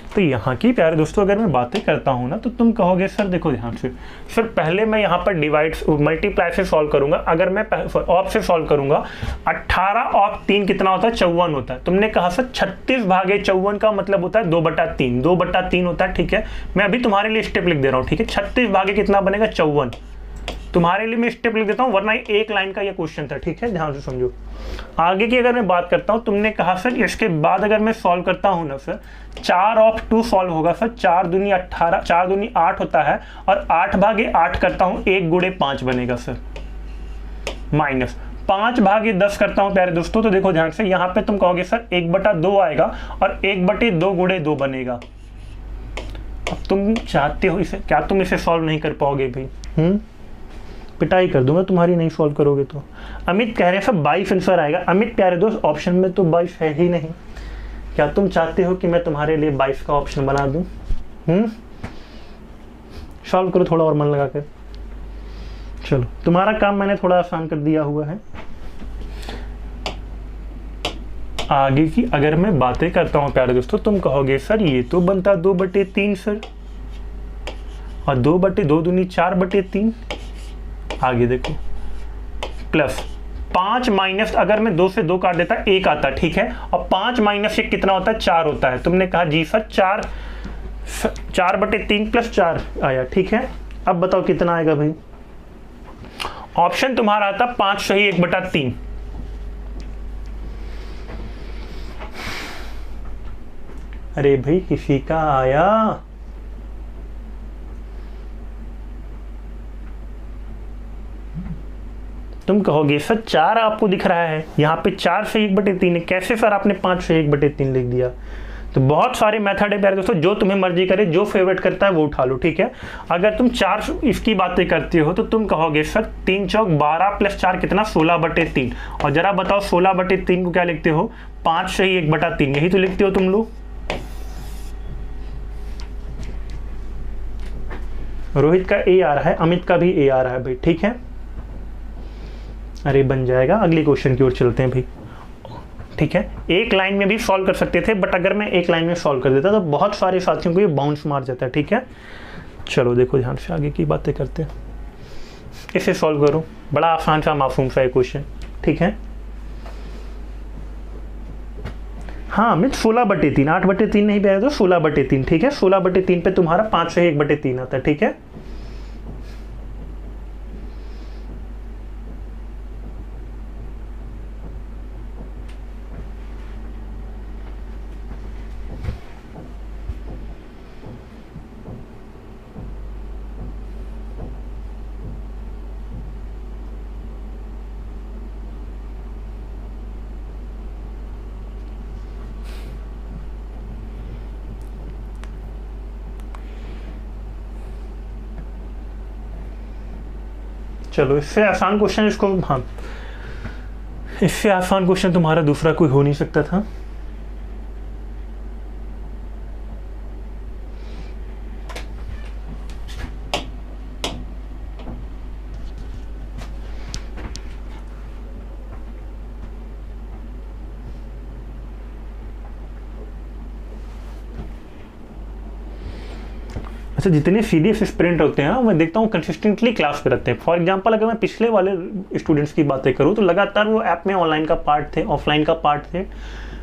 तो यहाँ की प्यारे दोस्तों अगर मैं बातें करता हूँ ना तो तुम कहोगे सर देखो ध्यान से, सर पहले मैं यहाँ पर डिवाइड मल्टीप्लाई से सॉल्व करूंगा। अगर मैं ऑफ से सॉल्व करूंगा 18 ऑफ 3 कितना होता है 54 होता है। तुमने कहा सर 36 भागे 54 का मतलब होता है 2/3, 2/3 होता है। ठीक है मैं अभी तुम्हारे लिए स्टेप लिख दे रहा हूँ। ठीक है 36 भागे कितना बनेगा 54, तुम्हारे लिए मैं स्टेप लिख देता हूँ वरना एक लाइन का ये क्वेश्चन था। ठीक है ध्यान से समझो। आगे की अगर मैं बात करता हूँ, तुमने कहा सर इसके बाद अगर मैं सॉल्व करता हूँ ना सर 4 ऑफ 2 सॉल्व होगा सर, 4 दूनी 18, 4 दूनी 8 होता है और 8 भागे 8 करता हूँ 1 गुणे 5 बनेगा सर, माइनस 5 भागे 10 करता हूँ प्यारे दोस्तों। तो देखो ध्यान से यहाँ पे तुम कहोगे सर 1/2 आएगा और 1/2 गुणे 2 बनेगा। अब तुम चाहते हो इसे, क्या तुम इसे सॉल्व नहीं कर पाओगे भाई? पिटाई कर दूंगा तुम्हारी, नहीं सॉल्व करोगे तो। अमित कह रहे हैं सब 22 आंसर आएगा। अमित प्यारे दोस्त ऑप्शन में तो 22 है ही नहीं, क्या तुम चाहते हो कि मैं तुम्हारे लिए 22 का ऑप्शन बना दूं? सॉल्व करो थोड़ा और मन लगा कर। चलो तुम्हारा काम मैंने थोड़ा आसान कर दिया हुआ है। आगे की अगर मैं बातें करता हूं प्यारे दोस्तों, तुम कहोगे सर ये तो बनता 2/3 सर, और 2/2 दूनी 4/3। आगे देखो प्लस 5 माइनस, अगर मैं 2 से 2 काट देता 1 आता। ठीक है और 5 माइनस 1 कितना होता है 4 होता है। तुमने कहा जी सर 4/3 + 4 आया। ठीक है अब बताओ कितना आएगा भाई? ऑप्शन तुम्हारा आता 5 सही 1/3। अरे भाई किसी का आया? तुम कहोगे सर 4 आपको दिख रहा है, यहाँ पे 4 से 1/3 है, कैसे सर आपने 5 से 1/3 लिख दिया? तो बहुत सारे मेथड है प्यारे दोस्तों, जो तुम्हें मर्जी करे, जो फेवरेट करता है वो उठा लो। ठीक है अगर तुम 4 इसकी बातें करते हो तो तुम कहोगे सर 3 चौक 12 + 4 कितना 16/3। और जरा बताओ 16/3 को क्या लिखते हो? 5 से 1/3, यही तो लिखते हो तुम लोग। रोहित का ए आ रहा है, अमित का भी ए आ रहा है भाई। ठीक है अरे बन जाएगा। अगले क्वेश्चन की ओर चलते हैं भाई। ठीक है एक लाइन में भी सॉल्व कर सकते थे, बट अगर मैं एक लाइन में सॉल्व कर देता तो बहुत सारे साथियों को ये बाउंस मार जाता है। ठीक है चलो देखो ध्यान से आगे की बातें करते हैं। इसे सॉल्व करो, बड़ा आसान सा मासूम सा क्वेश्चन। ठीक है हाँ मित 16/3, 8/3 नहीं पे आया तो 16/3। ठीक है 16/3 पे तुम्हारा 5 से 1/3 आता है। ठीक है चलो इससे आसान क्वेश्चन इसको, हाँ इससे आसान क्वेश्चन तुम्हारा दूसरा कोई हो नहीं सकता था। अच्छा जितने सीरियस स्टूडेंट होते हैं मैं देखता हूँ कंसिस्टेंटली क्लास पे रहते हैं। फॉर एग्जांपल अगर मैं पिछले वाले स्टूडेंट्स की बातें करूँ तो लगातार वो ऐप में ऑनलाइन का पार्ट थे, ऑफलाइन का पार्ट थे।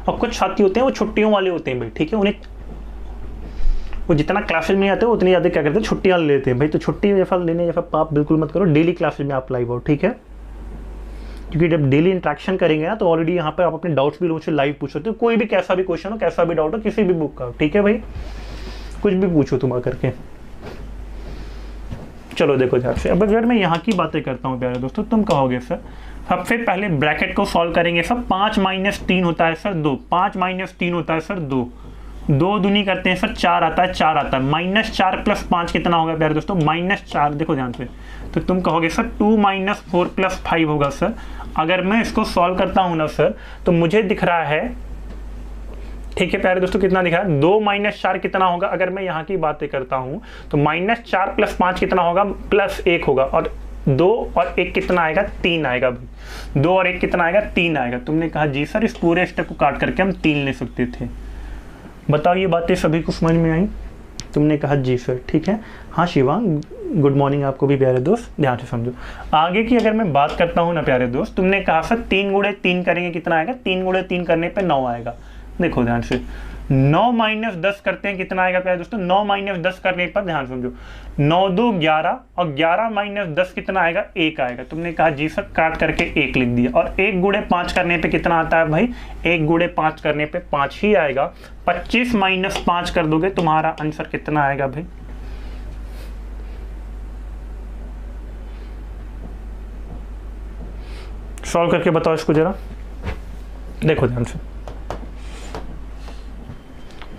और कुछ साथी होते हैं वो छुट्टियों वाले होते हैं भाई। ठीक है उन्हें वो जितना क्लासेज में आते हैं उतनी ज़्यादा क्या करते हैं छुट्टियाँ लेते हैं भाई। तो छुट्टी जैसा लेने जैसा पाप बिल्कुल मत करो, डेली क्लासेज में आप लाइव आओ। ठीक है क्योंकि जब डेली इंट्रैक्शन करेंगे ना तो ऑलरेडी यहाँ पर आप अपने डाउट्स भी लोगों से लाइव पूछ सकते हो। कोई भी कैसा भी क्वेश्चन हो, कैसा भी डाउट हो, किसी भी बुक का। ठीक है भाई कुछ भी पूछो तुम आकर के। चलो देखो ध्यान से, अब अगर मैं यहाँ की बातें करता हूँ प्यारे दोस्तों, तुम कहोगे सर सबसे पहले ब्रैकेट को सॉल्व करेंगे सर। 5 - 3 होता है सर 2, 5 - 3 होता है सर 2, 2 दूनी करते हैं सर 4 आता है, 4 आता है। -4 + 5 कितना होगा प्यारे दोस्तों? -4। देखो ध्यान से तो तुम कहोगे सर 2 - 4 + 5 होगा सर। अगर मैं इसको सॉल्व करता हूँ ना सर तो मुझे दिख रहा है ठीक है प्यारे दोस्तों, कितना दिखा है 2 - 4 कितना होगा, अगर मैं यहाँ की बातें करता हूँ तो -4 + 5 कितना होगा, +1 होगा, और 2 और 1 कितना आएगा, 3 आएगा भाई। 2 और 1 कितना आएगा, 3 आएगा। तुमने कहा जी सर इस पूरे स्टेप को काट करके हम 3 ले सकते थे। बताओ ये बातें सभी को समझ में आई? तुमने कहा जी सर, ठीक है। हाँ शिवांग, गुड मॉर्निंग आपको भी प्यारे दोस्त, ध्यान से समझो। आगे की अगर मैं बात करता हूँ ना प्यारे दोस्त, तुमने कहा सर 3 × 3 करेंगे कितना आएगा, 3 × 3 करने पे 9 आएगा। देखो ध्यान से, 9 - 10 करते हैं कितना आएगा प्यारे दोस्तों, 9 - 10 करने पर ध्यान समझो, 9 2 11 और 11 - 10 कितना आएगा, 1 आएगा। तुमने कहा जी सर काट करके 1 लिख दिया। और 1 × 5 करने पे कितना आता है भाई, 1 × 5 करने पे 5 ही आएगा। 25 - 5 कर दोगे तुम्हारा आंसर कितना आएगा भाई, सॉल्व करके बताओ इसको जरा। देखो ध्यान से,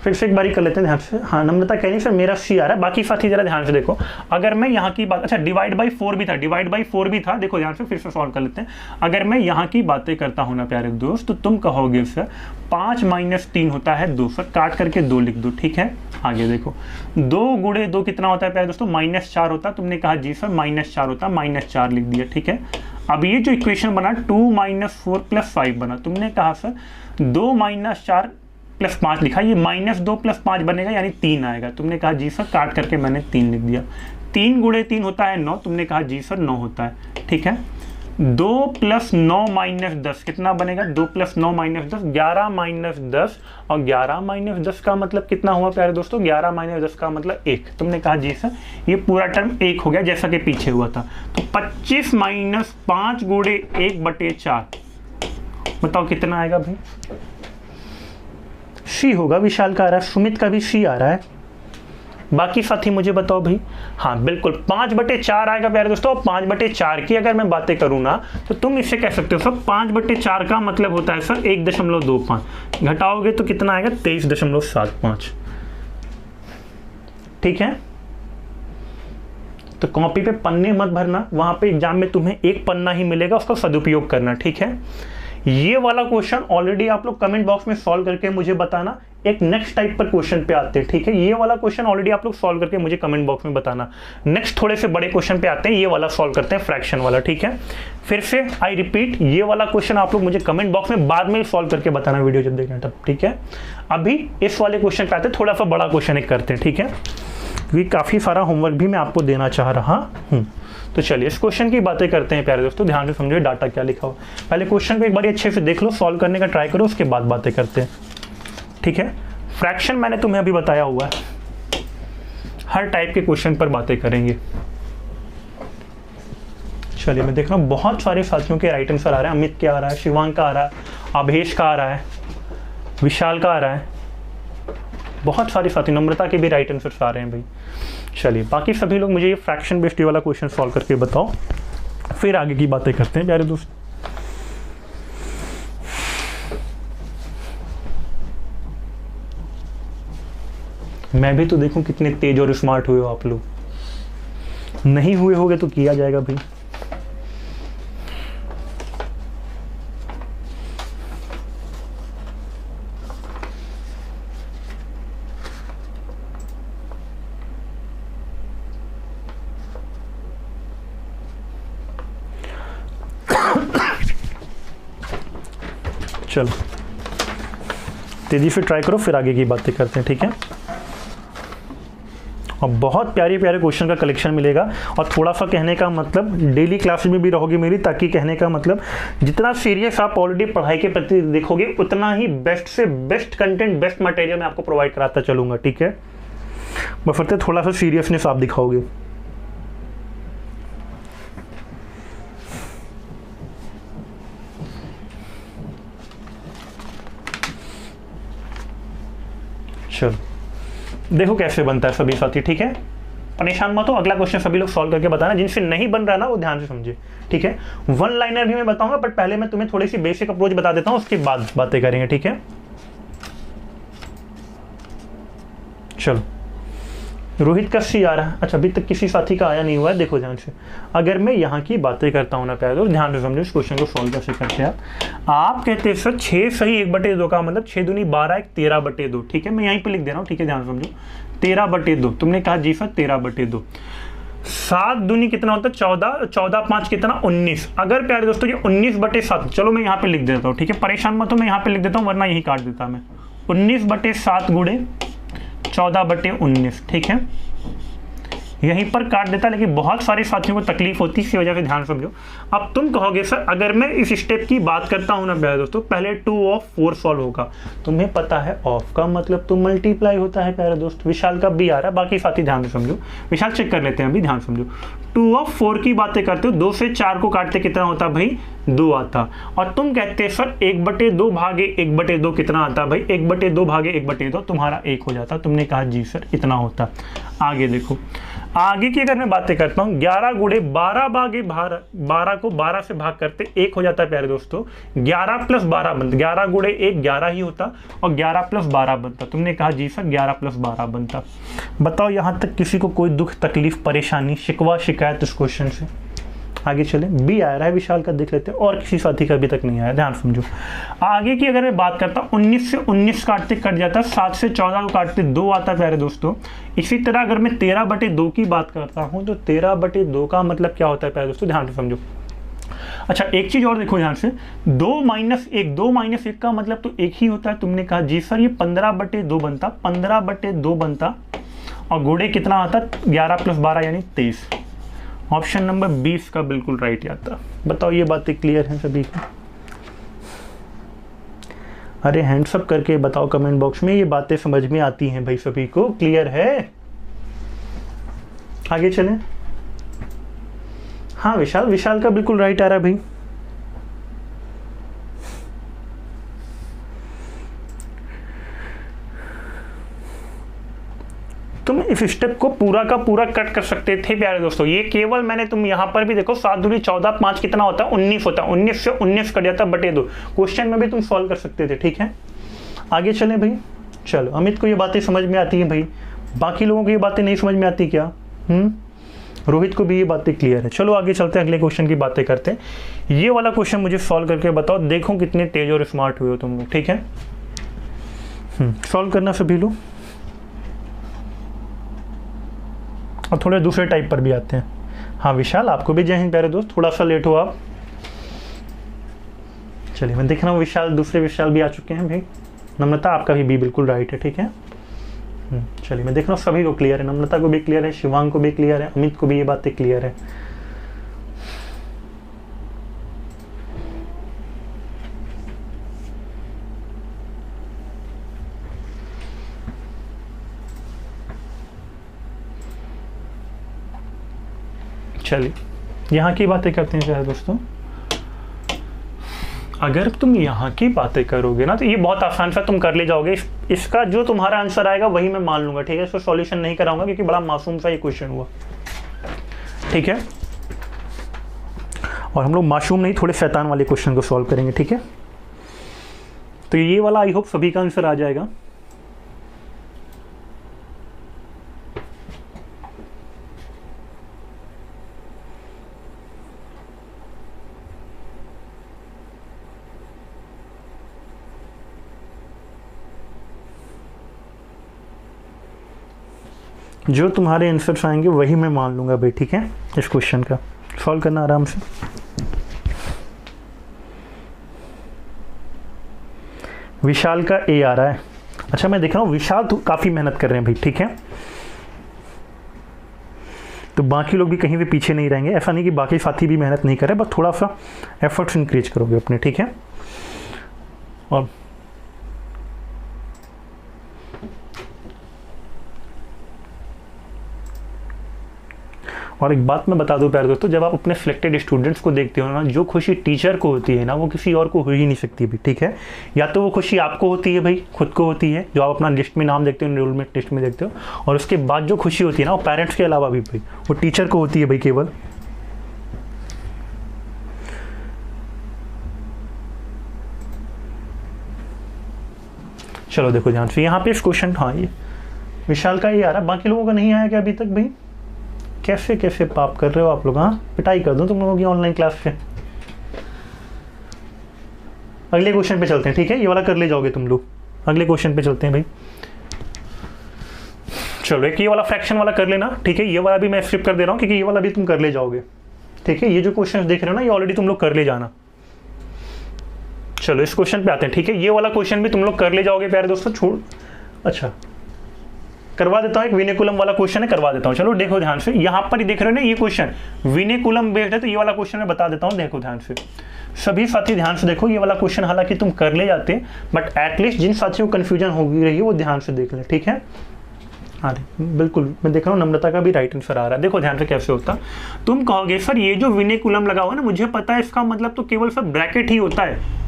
फिर से एक बारी कर लेते हैं ध्यान से। हाँ नम्रता कह रही सर मेरा सी आ रहा है, बाकी साथी जरा ध्यान से देखो। अगर मैं यहाँ की बात, अच्छा डिवाइड बाई 4 भी था, डिवाइड बाई 4 भी था। देखो ध्यान से, फिर से सॉल्व कर लेते हैं। अगर मैं यहाँ की बातें करता हूँ ना प्यारे दोस्त, तो तुम कहोगे सर 5 - 3 होता है 2, सर काट करके 2 लिख दो, ठीक है। आगे देखो 2 × 2 कितना होता है प्यारे दोस्तों, -4 होता है। तुमने कहा जी सर -4 होता है, -4 लिख दिया, ठीक है। अब ये जो इक्वेशन बना 2 - 4 + 5 बना। तुमने कहा सर 2 - 4 + 5 लिखा, ये -2 + 5 बनेगा यानी 3 आएगा। तुमने कहा जी सर काट करके मैंने 3 लिख दिया। 3 × 3 होता है 9। तुमने कहा जी सर 9 होता है, ठीक है। 2 + 9 - 10 कितना बनेगा, 2 + 9 - 10 11 - 10, और 11 - 10 का मतलब कितना हुआ प्यारे दोस्तों, 11 - 10 का मतलब 1। तुमने कहा जी सर ये पूरा टर्म 1 हो गया जैसा कि पीछे हुआ था। तो 25 - 5 × 1/4 बताओ कितना आएगा भाई, सी होगा। विशाल का आ रहा है, सुमित का भी सी आ रहा है, बाकी साथी मुझे बताओ भाई। हाँ बिल्कुल 5/4 आएगा प्यारे दोस्तों। 5/4 की अगर मैं बातें करूँ ना, तो तुम इससे कह सकते हो सर 5/4 का मतलब होता है सर 1.25, घटाओगे तो कितना आएगा 23.75, ठीक है। तो कॉपी पे पन्ने मत भरना, वहां पे एग्जाम में तुम्हें एक पन्ना ही मिलेगा, उसका सदुपयोग करना, ठीक है। ये वाला क्वेश्चन ऑलरेडी आप लोग कमेंट बॉक्स में सॉल्व करके मुझे बताना। एक नेक्स्ट टाइप पर क्वेश्चन पे आते हैं, ठीक है। ये वाला क्वेश्चन ऑलरेडी आप लोग सॉल्व करके मुझे कमेंट बॉक्स में बताना। नेक्स्ट थोड़े से बड़े क्वेश्चन पे आते हैं, ये वाला सॉल्व करते हैं फ्रैक्शन वाला, ठीक है। फिर से आई रिपीट, ये वाला क्वेश्चन आप लोग मुझे कमेंट बॉक्स में बाद में सॉल्व करके बताना वीडियो जब देखना तब, ठीक है। अभी इस वाले क्वेश्चन पे आते हैं, थोड़ा सा बड़ा क्वेश्चन एक करते हैं, ठीक है, क्योंकि काफी सारा होमवर्क भी मैं आपको देना चाह रहा हूँ। तो चलिए इस क्वेश्चन की बातें करते हैं प्यारे दोस्तों। ध्यान से समझो डाटा क्या लिखा हो। पहले क्वेश्चन को एक बार अच्छे से देख लो, सॉल्व करने का ट्राई करो, उसके बाद बातें करते हैं, ठीक है। फ्रैक्शन मैंने तुम्हें अभी बताया हुआ है, हर टाइप के क्वेश्चन पर बातें करेंगे। चलिए मैं देख रहा हूँ बहुत सारे साथियों के राइट आंसर आ रहे हैं। अमित का आ रहा है, शिवांग का आ रहा है, अभेश का आ रहा है, विशाल का आ रहा है, बहुत सारे साथी, नम्रता के भी राइट आंसर आ रहे हैं भाई। चलिए बाकी सभी लोग मुझे ये फ्रैक्शन बेस्ड वाला क्वेश्चन सॉल्व करके बताओ, फिर आगे की बातें करते हैं प्यारे दोस्त। मैं भी तो देखूं कितने तेज और स्मार्ट हुए हो आप लोग, नहीं हुए होगे तो किया जाएगा भाई। चलो तेजी से ट्राई करो, फिर आगे की बातें करते हैं, ठीक है। और बहुत प्यारे प्यारे क्वेश्चन का कलेक्शन मिलेगा, और थोड़ा सा कहने का मतलब डेली क्लास में भी रहोगी मेरी, ताकि कहने का मतलब जितना सीरियस आप ऑलरेडी पढ़ाई के प्रति देखोगे, उतना ही बेस्ट से बेस्ट कंटेंट, बेस्ट मटेरियल मैं आपको प्रोवाइड कराता चलूंगा, ठीक है। बफरते थोड़ा सा सीरियसनेस आप दिखाओगे। चलो देखो कैसे बनता है सभी साथी, ठीक है। परेशान मत हो, अगला क्वेश्चन सभी लोग सॉल्व करके बताना। जिनसे नहीं बन रहा ना वो ध्यान से समझे, ठीक है। वन लाइनर भी मैं बताऊंगा, बट पहले मैं तुम्हें थोड़ी सी बेसिक अप्रोच बता देता हूं, उसके बाद बातें करेंगे, ठीक है। चलो रोहित का सी आ रहा है। अच्छा, अभी तक किसी साथी का आया नहीं हुआ है। देखो ध्यान से, अगर मैं यहाँ की बातें करता हूँ ना प्यारे दोस्त, ध्यान से समझो इस क्वेश्चन को सॉल्व कैसे करते हैं आप कहते हैं सर 6 सही 1/2 का मतलब 6 दूनी 12 1 13/2। ठीक है, मैं यहीं पे लिख दे रहा हूँ। ठीक है, ध्यान से समझो 13/2। तुमने कहा जी सर 13/2। 7 दूनी कितना होता है 14, 14 5 कितना 19। अगर प्यारे दोस्तों ये 19/7, चलो मैं यहाँ पे लिख देता हूँ। ठीक है, परेशान मत हो, मैं यहाँ पे लिख देता हूँ वरना यही काट देता मैं। 19/7 गुणे 14/19। ठीक है, यहीं पर काट देता, लेकिन बहुत सारे साथियों को तकलीफ होती है, इसी वजह से ध्यान समझो। अब तुम कहोगे सर अगर मैं इस स्टेप की बात करता हूं ना प्यारे दोस्तों, पहले 2 ऑफ 4 सॉल्व होगा। तुम्हें पता है ऑफ का मतलब तो मल्टीप्लाई होता है प्यारे दोस्त। विशाल का भी आ रहा है, बाकी साथी ध्यान से समझो। विशाल चेक कर लेते हैं अभी, ध्यान समझो। 2 ऑफ 4 की बातें करते हो, 2 से 4 को काटते कितना होता भाई 2 आता। और तुम कहते हैं सर 1/2 भागे 1/2 कितना आता भाई 1/2 भागे 1/2 तुम्हारा 1 हो जाता। तुमने कहा जी सर इतना होता। आगे देखो, आगे की अगर मैं बातें करता हूँ 11 गुणे 12 भागे 12 को 12 से भाग करते 1 हो जाता है प्यारे दोस्तों। 11 + 12 बनता, 11 गुणे 1 11 ही होता और 11 + 12 बनता। तुमने कहा जी सर 11 + 12 बनता। बताओ यहाँ तक किसी को कोई दुख तकलीफ परेशानी शिकवा शिकायत इस क्वेश्चन से? आगे चले, बी आ रहा है विशाल का, देख लेते हैं। और किसी साथी का अभी तक नहीं आया, ध्यान समझो। आगे की अगर मैं बात करता हूँ 19 से 19 काटते कट जाता, 7 से 14 को काटते 2 आता है प्यारे दोस्तों। इसी तरह अगर मैं 13/2 की बात करता हूँ तो 13/2 का मतलब क्या होता है प्यारे दोस्तों, ध्यान से समझो। अच्छा, एक चीज और देखो ध्यान से, 2 - 1, 2 - 1 का मतलब तो 1 ही होता है। तुमने कहा जी सर ये 15/2 बनता, 15/2 बनता और गुणे कितना आता 11 + 12 यानी 23। ऑप्शन नंबर 20 का बिल्कुल राइट आता। बताओ ये बातें क्लियर हैं सभी को? अरे हैंड्स अप करके बताओ कमेंट बॉक्स में, ये बातें समझ में आती हैं भाई सभी को? क्लियर है? आगे चलें। हाँ विशाल का बिल्कुल राइट आ रहा है भाई। तुम इस स्टेप को पूरा का पूरा कट कर सकते थे प्यारे दोस्तों। ये केवल मैंने, तुम यहाँ पर भी देखो 7 दूनी 14 5 कितना होता है 19 होता है। 19 से 19 कट जाता /2। क्वेश्चन में भी तुम सॉल्व कर सकते थे। ठीक है, आगे चलें भाई। चलो, अमित को ये बातें समझ में आती है भाई, बाकी लोगों को ये बातें नहीं समझ में आती क्या? रोहित को भी ये बातें क्लियर है। चलो आगे चलते हैं, अगले क्वेश्चन की बातें करते हैं। ये वाला क्वेश्चन मुझे सॉल्व करके बताओ, देखो कितने तेज और स्मार्ट हुए हो तुम लोग। ठीक है, सॉल्व करना सभी लोग। और थोड़े दूसरे टाइप पर भी आते हैं। हाँ विशाल, आपको भी जय हिंद प्यारे दोस्त, थोड़ा सा लेट हो आप। चलिए मैं देख रहा हूँ विशाल, दूसरे विशाल भी आ चुके हैं भाई। नम्रता आपका भी बी बिल्कुल राइट है। ठीक है, चलिए मैं देख रहा हूँ सभी को क्लियर है। नम्रता को भी क्लियर है, शिवांग को भी क्लियर है, अमित को भी ये बातें क्लियर है। चलिए यहाँ की बातें करते हैं दोस्तों। अगर तुम यहाँ की बातें करोगे ना तो ये बहुत आसान सा तुम कर ले जाओगे। इसका जो तुम्हारा आंसर आएगा वही मैं मान लूंगा। ठीक है, इसको सॉल्यूशन नहीं कराऊंगा क्योंकि बड़ा मासूम सा ये क्वेश्चन हुआ। ठीक है, और हम लोग मासूम नहीं, थोड़े शैतान वाले क्वेश्चन को सॉल्व करेंगे। ठीक है, तो ये वाला आई होप सभी का आंसर आ जाएगा। जो तुम्हारे आंसर्स आएंगे वही मैं मान लूंगा भाई। ठीक है, इस क्वेश्चन का सॉल्व करना आराम से। विशाल का ए आ रहा है। अच्छा, मैं देख रहा हूँ विशाल तो काफ़ी मेहनत कर रहे हैं भाई। ठीक है, तो बाकी लोग भी कहीं भी पीछे नहीं रहेंगे। ऐसा नहीं कि बाकी साथी भी मेहनत नहीं कर रहे, बस थोड़ा सा एफर्ट्स इंक्रीज करोगे अपने। ठीक है, और एक बात मैं बता दूं प्यारे दोस्तों, जब आप अपने सिलेक्टेड स्टूडेंट्स को देखते हो ना, जो खुशी टीचर को होती है ना वो किसी और को हो ही नहीं सकती भाई। ठीक है, या तो वो खुशी आपको होती है भाई, खुद को होती है, जो आप अपना लिस्ट में नाम देखते हो, एनरोलमेंट लिस्ट में देखते हो, और उसके बाद जो खुशी होती है ना वो पेरेंट्स के अलावा भी भाई वो टीचर को होती है भाई केवल। चलो देखो ध्यान से यहाँ पे इस क्वेश्चन, हाँ ये विशाल का ही आ रहा, बाकी लोगों का नहीं आया क्या अभी तक भाई? कैसे कैसे पाप कर रहे हो आप लोग? हाँ, पिटाई कर दो तुम लोगों की ऑनलाइन क्लास से। अगले क्वेश्चन पे चलते हैं, ठीक है? ये वाला कर ले जाओगे तुम लोग। अगले क्वेश्चन पे चलते हैं भाई। चलो एक ये वाला फ्रैक्शन वाला कर लेना, ठीक है? ये वाला भी मैं स्किप कर दे रहा हूँ क्योंकि ये वाला भी तुम कर ले जाओगे, ठीक है? ये जो क्वेश्चन देख रहे हो ना, ये ऑलरेडी तुम लोग कर ले जाना। चलो इस क्वेश्चन पे आते हैं, ठीक है? ये वाला क्वेश्चन भी तुम लोग कर ले जाओगे प्यारे दोस्तों। छोड़, अच्छा करवा देता हूँ, एक विनेकुलम वाला क्वेश्चन है, करवा देता हूँ। चलो देखो ध्यान से, यहाँ पर ही देख रहे हो ना ये क्वेश्चन विनेकुलम बेस्ड है, तो ये वाला क्वेश्चन मैं बता देता हूँ, देखो ध्यान से। सभी साथी ध्यान से देखो, ये वाला क्वेश्चन हालांकि तुम कर ले जाते, बट एटलीस्ट जिन साथियों को कन्फ्यूजन हो रही है वो ध्यान से देख लें, ठीक है? हाँ बिल्कुल, मैं देख रहा हूँ नम्रता का भी राइट आंसर आ रहा है। देखो ध्यान से कैसे होता, तुम कहोगे सर ये जो विनेकुलम लगा हुआ है ना, मुझे पता है इसका मतलब तो केवल सर ब्रैकेट ही होता है,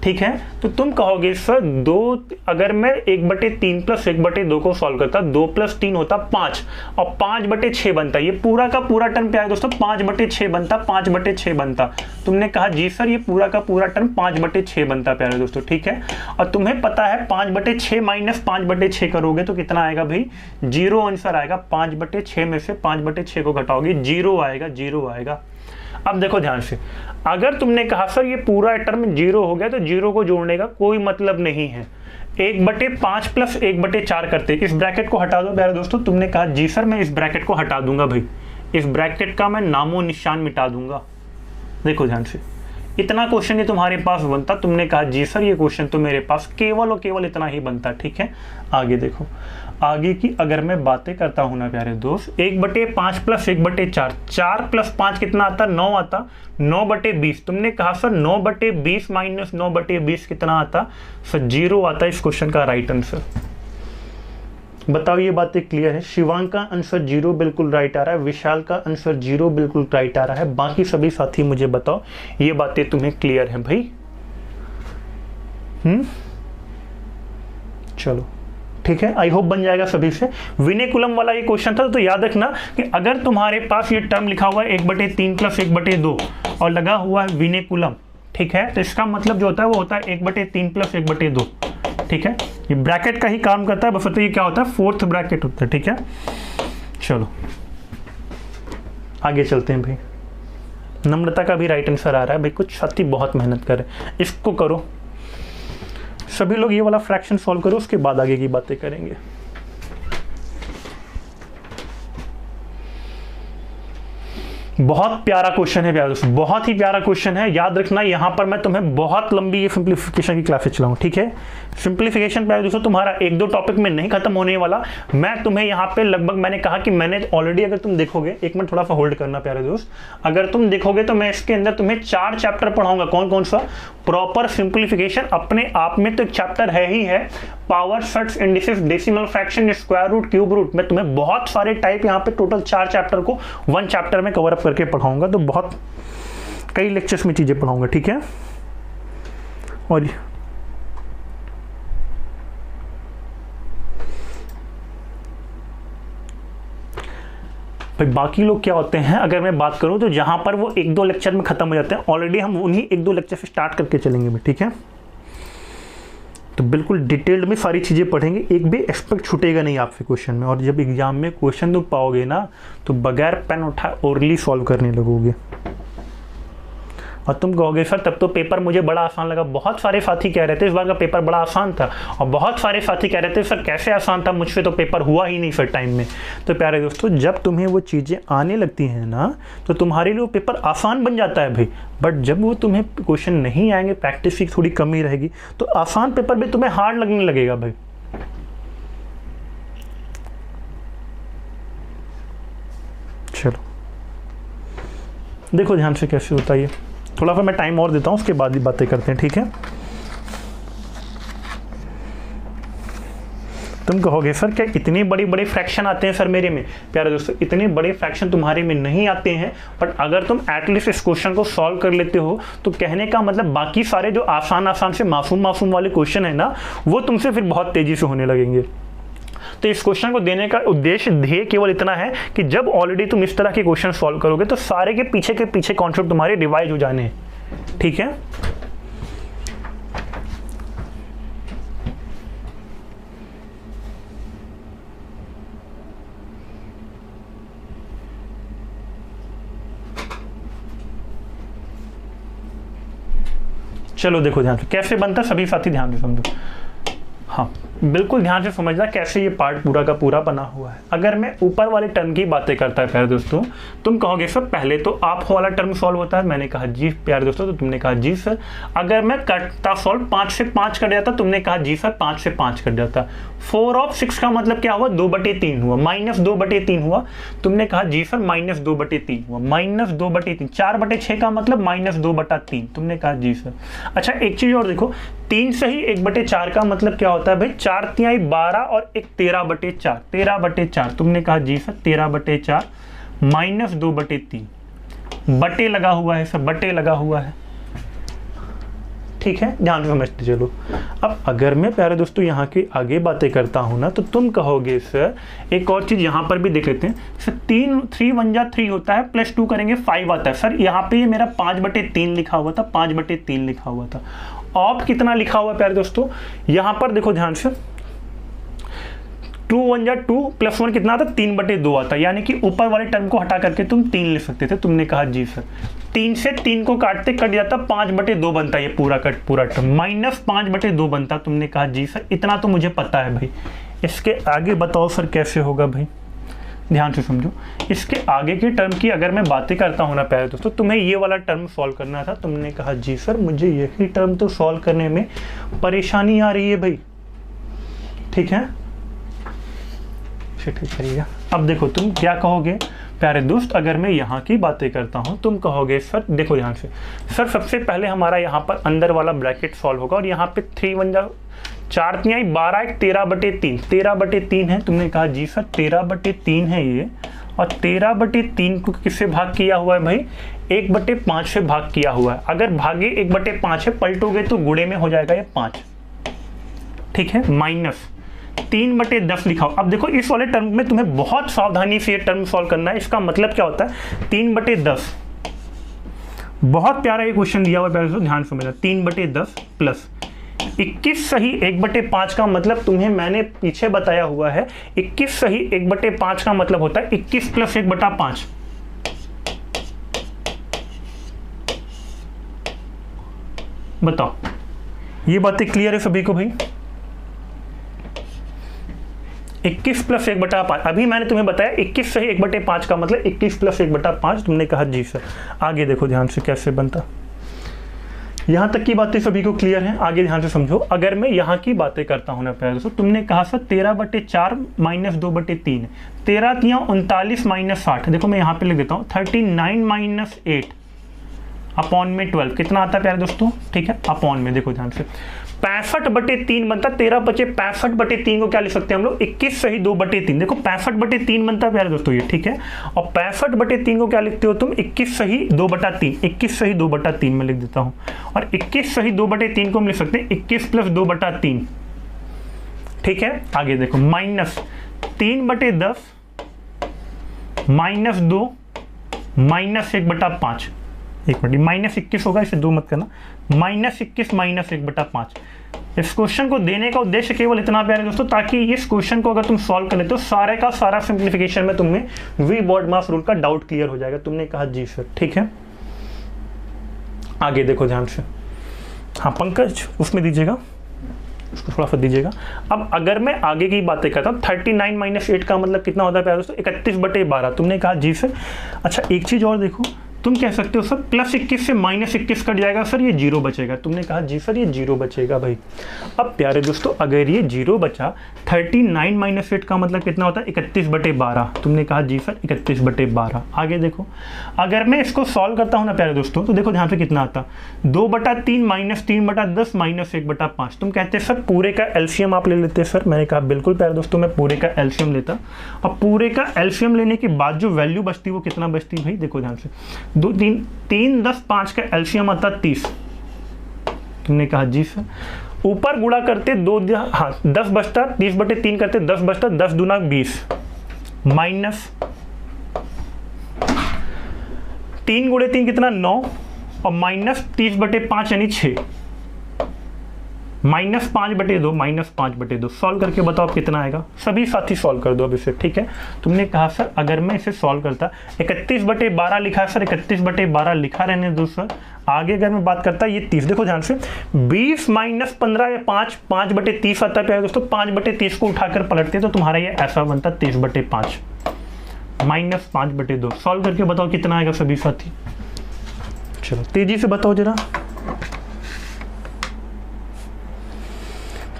ठीक है? तो तुम कहोगे सर 2, अगर मैं 1/3 + 1/2 को सॉल्व करता, 2 + 3 होता 5 और 5/6 बनता। ये पूरा का पूरा टर्म क्या है दोस्तों? 5/6 बनता, 5/6 बनता। तुमने कहा जी सर ये पूरा का पूरा टर्म 5/6 बनता प्यारे दोस्तों, ठीक है? और तुम्हें पता है 5/6 - 5/6 करोगे तो कितना आएगा भाई? 0 आंसर आएगा। 5/6 में से 5/6 को घटाओगे, 0 आएगा, 0 आएगा। अब देखो ध्यान से, अगर तुमने कहा सर ये पूरा टर्म 0 हो गया तो 0 को जोड़ने का कोई मतलब नहीं है, 1/5 + 1/4 करते। इस ब्रैकेट को हटा दो प्यारे दोस्तों। तुमने कहा जी सर मैं इस ब्रैकेट को हटा दूंगा भाई, इस ब्रैकेट का मैं नामो निशान मिटा दूंगा। देखो ध्यान से, इतना क्वेश्चन ये तुम्हारे पास बनता। तुमने कहा जी सर ये क्वेश्चन तो मेरे पास केवल और केवल इतना ही बनता, ठीक है? आगे देखो, आगे की अगर मैं बातें करता हूं ना प्यारे दोस्त, 1/5 + 1/4, 4 + 5 कितना आता? 9 आता, 9/20। तुमने कहा सर 9/20 - 9/20 कितना आता? सर 0 आता। इस क्वेश्चन का राइट आंसर बताओ। ये बातें क्लियर है? शिवांग का आंसर 0 बिल्कुल राइट आ रहा है, विशाल का आंसर 0 बिल्कुल राइट आ रहा है। बाकी सभी साथी मुझे बताओ ये बातें तुम्हें क्लियर है भाई? चलो ठीक है, आई होप बन जाएगा सभी से। विनेकुलम वाला ये क्वेश्चन था, तो याद रखना कि अगर तुम्हारे पास ये टर्म लिखा हुआ है 1/3 + 1/2 और लगा हुआ है विनेकुलम, ठीक है? तो इसका मतलब जो होता है वो होता है 1/3 + 1/2, ठीक है? ये ब्रैकेट का ही काम करता है, बस तो ये क्या होता है? 4th ब्रैकेट होता है, ठीक है? चलो आगे चलते हैं भाई। नम्रता का भी राइट आंसर आ रहा है भाई, कुछ साथी बहुत मेहनत कर रहे हैं। इसको करो सभी लोग, ये वाला फ्रैक्शन सॉल्व करो, उसके बाद आगे की बातें करेंगे। बहुत प्यारा क्वेश्चन है प्यारे दोस्तों, बहुत ही प्यारा क्वेश्चन है। याद रखना यहाँ पर मैं तुम्हें बहुत लंबी ये सिंप्लीफिकेशन की क्लासेस चलाऊँ, ठीक है? सिंप्लीफिकेशन प्यारे दोस्तों तुम्हारा 1-2 टॉपिक में नहीं खत्म होने वाला। मैं तुम्हें यहाँ पे लगभग, मैंने कहा कि मैंने ऑलरेडी, अगर तुम देखोगे, एक मिनट थोड़ा सा होल्ड करना प्यारे दोस्त, अगर तुम देखोगे तो मैं इसके अंदर तुम्हें 4 चैप्टर पढ़ाऊंगा। कौन कौन सा? प्रॉपर सिंप्लीफिकेशन अपने आप में तो एक चैप्टर है ही है, power, surds, indices, decimal fraction, square root, cube root. मैं तुम्हें बहुत सारे टाइप यहाँ पे टोटल 4 चैप्टर को 1 चैप्टर में कवर अप करके पढ़ाऊंगा, तो बहुत कई लेक्चर्स में चीजें पढ़ाऊंगा, ठीक है? और भाई बाकी लोग क्या होते हैं, अगर मैं बात करूं तो जहां पर वो 1-2 लेक्चर में खत्म हो जाते हैं, ऑलरेडी हम उन्हीं 1-2 लेक्चर से स्टार्ट करके चलेंगे भाई, ठीक है? तो बिल्कुल डिटेल्ड में सारी चीज़ें पढ़ेंगे, एक भी एस्पेक्ट छूटेगा नहीं आपसे क्वेश्चन में। और जब एग्जाम में क्वेश्चन तुम पाओगे ना, तो बगैर पेन उठाए ओरली सॉल्व करने लगोगे और तुम कहोगे सर तब तो पेपर मुझे बड़ा आसान लगा। बहुत सारे साथी कह रहे थे इस बार का पेपर बड़ा आसान था, और बहुत सारे साथी कह रहे थे सर कैसे आसान था, मुझसे तो पेपर हुआ ही नहीं सर टाइम में। तो प्यारे दोस्तों, जब तुम्हें वो चीज़ें आने लगती हैं ना, तो तुम्हारे लिए वो पेपर आसान बन जाता है भाई। बट जब वो तुम्हें क्वेश्चन नहीं आएंगे, प्रैक्टिस की थोड़ी कमी रहेगी, तो आसान पेपर भी तुम्हें हार्ड लगने लगेगा भाई। चलो देखो ध्यान से कैसे होता है ये। थोड़ा सा मैं टाइम और देता हूँ, उसके बाद ही बातें करते हैं, ठीक है? तुम कहोगे सर क्या इतनी बड़ी बड़ी फ्रैक्शन आते हैं सर मेरे में? प्यारे दोस्तों, इतने बड़े फ्रैक्शन तुम्हारे में नहीं आते हैं, बट अगर तुम एटलीस्ट इस क्वेश्चन को सॉल्व कर लेते हो, तो कहने का मतलब बाकी सारे जो आसान से मासूम वाले क्वेश्चन है ना, वो तुमसे फिर बहुत तेजी से होने लगेंगे। तो इस क्वेश्चन को देने का उद्देश्य, ध्येय केवल इतना है कि जब ऑलरेडी तुम इस तरह के क्वेश्चन सॉल्व करोगे, तो सारे के पीछे कॉन्सेप्ट तुम्हारे रिवाइज हो जाने हैं, ठीक है? चलो देखो ध्यान से कैसे बनता, सभी साथी ध्यान से समझो। हाँ बिल्कुल ध्यान से समझना कैसे ये पार्ट पूरा का पूरा बना हुआ है। अगर मैं ऊपर वाले टर्म की बातें करता है प्यारे दोस्तों, तुम कहोगे सर पहले तो आप वाला टर्म सॉल्व होता है, मैंने कहा जी प्यारे दोस्तों, तो तुमने कहा जी सर। अगर मैं करता सॉल्व 5 से 5 कर जाता, तुमने कहा जी सर 5 से 5 कर जाता। 4 ऑफ 6 का मतलब क्या हुआ, 2/3 हुआ, -2/3 हुआ, तुमने कहा जी सर -2/3 हुआ, -2/3। 4/6 का मतलब -2/3, तुमने कहा जी सर। अच्छा एक चीज और देखो, 3 सही 1/4 का मतलब क्या होता है भाई, 4 तिहाई 12 और 1 13/4, 13/4, तुमने कहा जी सर 13/4 -2/3, बटे लगा हुआ है सर, बटे लगा हुआ है, ठीक है, ध्यान से समझते चलो। अब अगर मैं प्यारे दोस्तों यहाँ की आगे बातें करता हूँ ना, तो तुम कहोगे सर एक और चीज़ यहाँ पर भी देख लेते हैं सर, 3 1 जा 3 होता है, +2 करेंगे 5 आता है। सर यहाँ पे ये मेरा 5/3 लिखा हुआ था, 5/3 लिखा हुआ था। ऑफ कितना लिखा हुआ है प्यारे दोस्तों, यहाँ पर देखो ध्यान से, 2 1 जा 2 +1 कितना आता, 3/2 आता, यानी कि ऊपर वाले टर्म को हटा करके तुम 3 लिख सकते थे। तुमने कहा जी सर। 3 से 3 को काटते कट जाता, 5/2 बनता, ये पूरा टर्म -5/2 बनता। तुमने कहा जी सर, इतना तो मुझे पता है भाई। इसके आगे बताओ सर कैसे होगा भाई, ध्यान से समझो। इसके आगे के टर्म की अगर मैं बातें करता हूँ ना प्यारे दोस्तों, तुम्हें ये वाला टर्म सॉल्व करना था, तुमने कहा जी सर मुझे यही टर्म तो सॉल्व करने में परेशानी आ रही है भाई, ठीक है, ठीक करिएगा। अब देखो तुम क्या कहोगे प्यारे दोस्त, अगर मैं यहाँ की बातें करता हूँ, तुम कहोगे सर देखो ध्यान से, सर सबसे पहले हमारा यहाँ पर अंदर वाला ब्रैकेट सॉल्व होगा, और यहाँ पे 3 1 जा 4 तिहाई 12 1 13/3, 13/3 है। तुमने कहा जी सर 13/3 है ये, और 13/3 को किससे भाग किया हुआ है भाई, 1/5 से भाग किया हुआ है। अगर भागे 1/5 है, पलटोगे तो गुणे में हो जाएगा ये 5, ठीक है, -3/10 लिखा हो। अब देखो इस वाले टर्म में तुम्हें बहुत सावधानी से ये टर्म सॉल्व करना है। इसका मतलब क्या होता है, 3/10, बहुत प्यारा ये क्वेश्चन दिया हुआ है, प्यारे ध्यान समझना। 3/10 प्लस 21 सही 1/5 का मतलब तुम्हें मैंने पीछे बताया हुआ है, 21 सही 1/5 का मतलब होता है 21 + 1/5। बताओ ये बातें क्लियर है सभी को भाई? 21 + 1/5, अभी मैंने तुम्हें बताया 21 सही 1/5 का मतलब 21 + 1/5। तुमने कहा जी सर। आगे देखो ध्यान से कैसे बनता, यहाँ तक की बातें सभी को क्लियर हैं? आगे ध्यान से समझो। अगर मैं यहाँ की बातें करता हूँ ना प्यारे दोस्तों, तुमने कहा सर 13/4 -2/3, 13 तियां 39 -60। देखो मैं यहाँ पे लिख देता हूँ 39 - 8 अपॉन में 12 कितना आता है प्यारे दोस्तों, ठीक है, अपॉन में देखो ध्यान से 65/3 बनता। 13 बचे 65/3 को क्या लिख सकते हैं हम लोग, 21 सही 2/3। देखो 65/3 बनता है प्यारे दोस्तों ये, ठीक है, और 65/3 को क्या लिखते हो तुम, 21 सही 2/3, 21 सही 2/3 में लिख देता हूँ। और 21 सही 2/3 को हम लिख सकते हैं 21 + 2/3, ठीक है। आगे देखो -3/10 -2 -1/5, एक मिनट, -21 होगा, इसे 2 मत करना, -21 -1/5। इस क्वेश्चन को देने का उद्देश्य केवल इतना प्यारे दोस्तों, ताकि इस क्वेश्चन को अगर तुम सॉल्व कर लेते हो, सारे का सारा सिंप्लीफिकेशन में तुम्हें वी बोर्ड मास रूल का डाउट क्लियर हो जाएगा। तुमने कहा जी सर, ठीक है। आगे देखो ध्यान से, हाँ पंकज उसमें दीजिएगा, उसको थोड़ा सा दीजिएगा। अब अगर मैं आगे की बातें करता हूँ, 39 - 8 का मतलब कितना होता है प्यारे दोस्तों, 31/12। तुमने कहा जी सर। अच्छा एक चीज और देखो, तुम कह सकते हो सर +21 से -21 कट जाएगा सर, ये 0 बचेगा। तुमने कहा जी सर ये 0 बचेगा भाई। अब प्यारे दोस्तों अगर ये 0 बचा, 39 - 8 का मतलब कितना होता है, 31/12। तुमने कहा जी सर 31/12। आगे देखो, अगर मैं इसको सॉल्व करता हूँ ना प्यारे दोस्तों, तो देखो ध्यान से कितना आता, 2/3 -3/10 -1/5। तुम कहते सर पूरे का एलसीएम आप ले लेते सर। मैंने कहा बिल्कुल प्यारे दोस्तों मैं पूरे का एलसीएम लेता। अब पूरे का एलसीएम लेने के बाद जो वैल्यू बचती वो कितना बचती भाई, देखो ध्यान से, 2 3 3 10 5 का एलसीएम आता 30। तुमने कहा जी सर। ऊपर गुणा करते 10 बचता, 30/3 करते 10 बचता, 10 दूना 20 माइनस 3 × 3 कितना 9 और -30/5 यानी 6 -5/2 -5/2 सॉल्व करके बताओ कितना आएगा। सभी साथी सॉल्व कर दो अब इसे, ठीक है। तुमने कहा सर अगर मैं इसे सॉल्व करता, 31/12 लिखा है सर, 31/12 लिखा रहने दो सर। आगे अगर मैं बात करता ये 30, देखो ध्यान से, 20 - 15 या 5/30 आता है दोस्तों। 5/30 को उठाकर पलटते तो तुम्हारा ये ऐसा बनता 30/5 -5/2। सॉल्व करके बताओ कितना आएगा सभी साथी। चलो तेजी से बताओ जरा।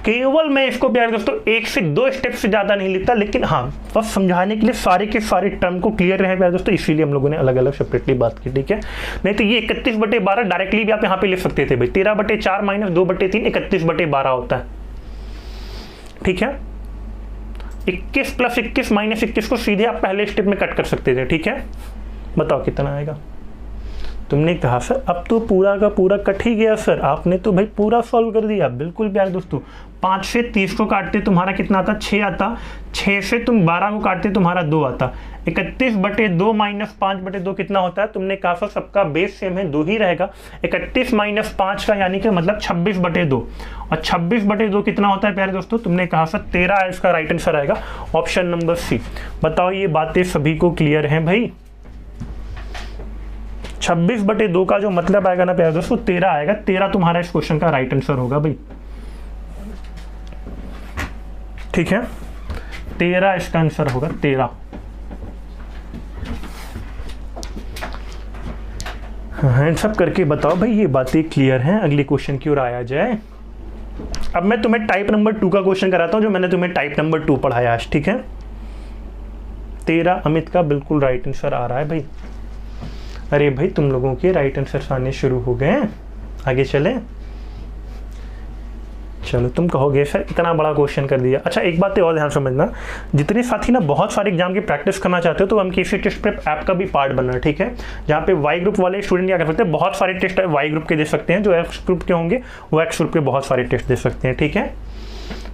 केवल मैं इसको प्यारे दोस्तों 1 से 2 स्टेप से ज्यादा नहीं लिखता, लेकिन हाँ बस समझाने के लिए सारे के सारे टर्म को क्लियर रहे प्यारे दोस्तों, इसीलिए हम लोगों ने अलग अलग सेपरेटली बात की, ठीक है। नहीं तो ये 31/12 डायरेक्टली भी आप यहाँ पे लिख सकते थे भाई। 13/4 - 2/3 31/12 होता है, ठीक है। 21 + 21 - 21 को सीधे आप पहले स्टेप में कट कर सकते थे, ठीक है। बताओ कितना आएगा। तुमने कहा सर अब तो पूरा का पूरा कट ही गया सर, आपने तो भाई पूरा सॉल्व कर दिया। बिल्कुल प्यारे दोस्तों, 5 से 30 को काटते तुम्हारा कितना आता, 6 आता। 6 से तुम 12 को काटते तुम्हारा 2 आता। 31/2 - 5/2 कितना होता है। तुमने कहा सर सबका बेस सेम है, 2 ही रहेगा। 31 - 5 का यानी कि मतलब 26/2, और 26/2 कितना होता है प्यारे दोस्तों। तुमने कहा सर 13 इसका राइट आंसर आएगा, ऑप्शन नंबर सी। बताओ ये बातें सभी को क्लियर हैं भाई। 26/2 का जो मतलब आएगा ना प्यारे दोस्तों 13 आएगा। 13 तुम्हारा इस क्वेश्चन का राइट आंसर होगा भाई, ठीक है। 13 इसका आंसर होगा, 13। हैंड्स अप करके बताओ भाई ये बातें क्लियर हैं। अगले क्वेश्चन की ओर आया जाए। अब मैं तुम्हें टाइप नंबर 2 का क्वेश्चन कराता हूं, जो मैंने तुम्हें टाइप नंबर 2 पढ़ाया आज, ठीक है। 13 अमित का बिल्कुल राइट आंसर आ रहा है भाई। अरे भाई तुम लोगों के राइट आंसर आने शुरू हो गए हैं, आगे चले। चलो तुम कहोगे सर इतना बड़ा क्वेश्चन कर दिया। अच्छा एक बात और ध्यान समझना, जितने साथी ना बहुत सारे एग्जाम की प्रैक्टिस करना चाहते हो तो MKC टेस्ट प्रेप ऐप का भी पार्ट बनना है, ठीक है। जहाँ पे वाई ग्रुप वाले स्टूडेंट क्या कर सकते हैं, बहुत सारे टेस्ट वाई ग्रुप के दे सकते हैं। जो एक्स ग्रुप के होंगे वो एक्स ग्रुप के बहुत सारे टेस्ट दे सकते हैं, ठीक है।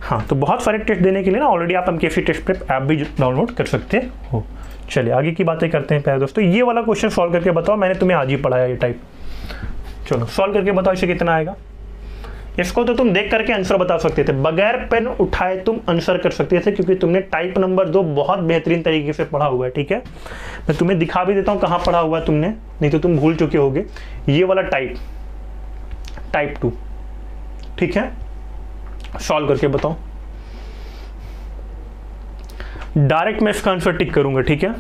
हाँ तो बहुत सारे टेस्ट देने के लिए ना ऑलरेडी आप MKC टेस्ट प्रेप ऐप भी डाउनलोड कर सकते हो। चलिए आगे की बातें करते हैं प्यारे दोस्तों। ये वाला क्वेश्चन सॉल्व करके बताओ, मैंने तुम्हें आज ही पढ़ाया ये टाइप। चलो सॉल्व करके बताओ इसे कितना आएगा। इसको तो तुम देख करके आंसर बता सकते थे, बगैर पेन उठाए तुम आंसर कर सकते थे, क्योंकि तुमने टाइप नंबर 2 बहुत बेहतरीन तरीके से पढ़ा हुआ है, ठीक है। मैं तुम्हें दिखा भी देता हूँ कहाँ पढ़ा हुआ है तुमने, नहीं तो तुम भूल चुके होगे। ये वाला टाइप 2, ठीक है। सॉल्व करके बताओ। डायरेक्ट मैं इसका आंसर टिक करूंगा, ठीक है।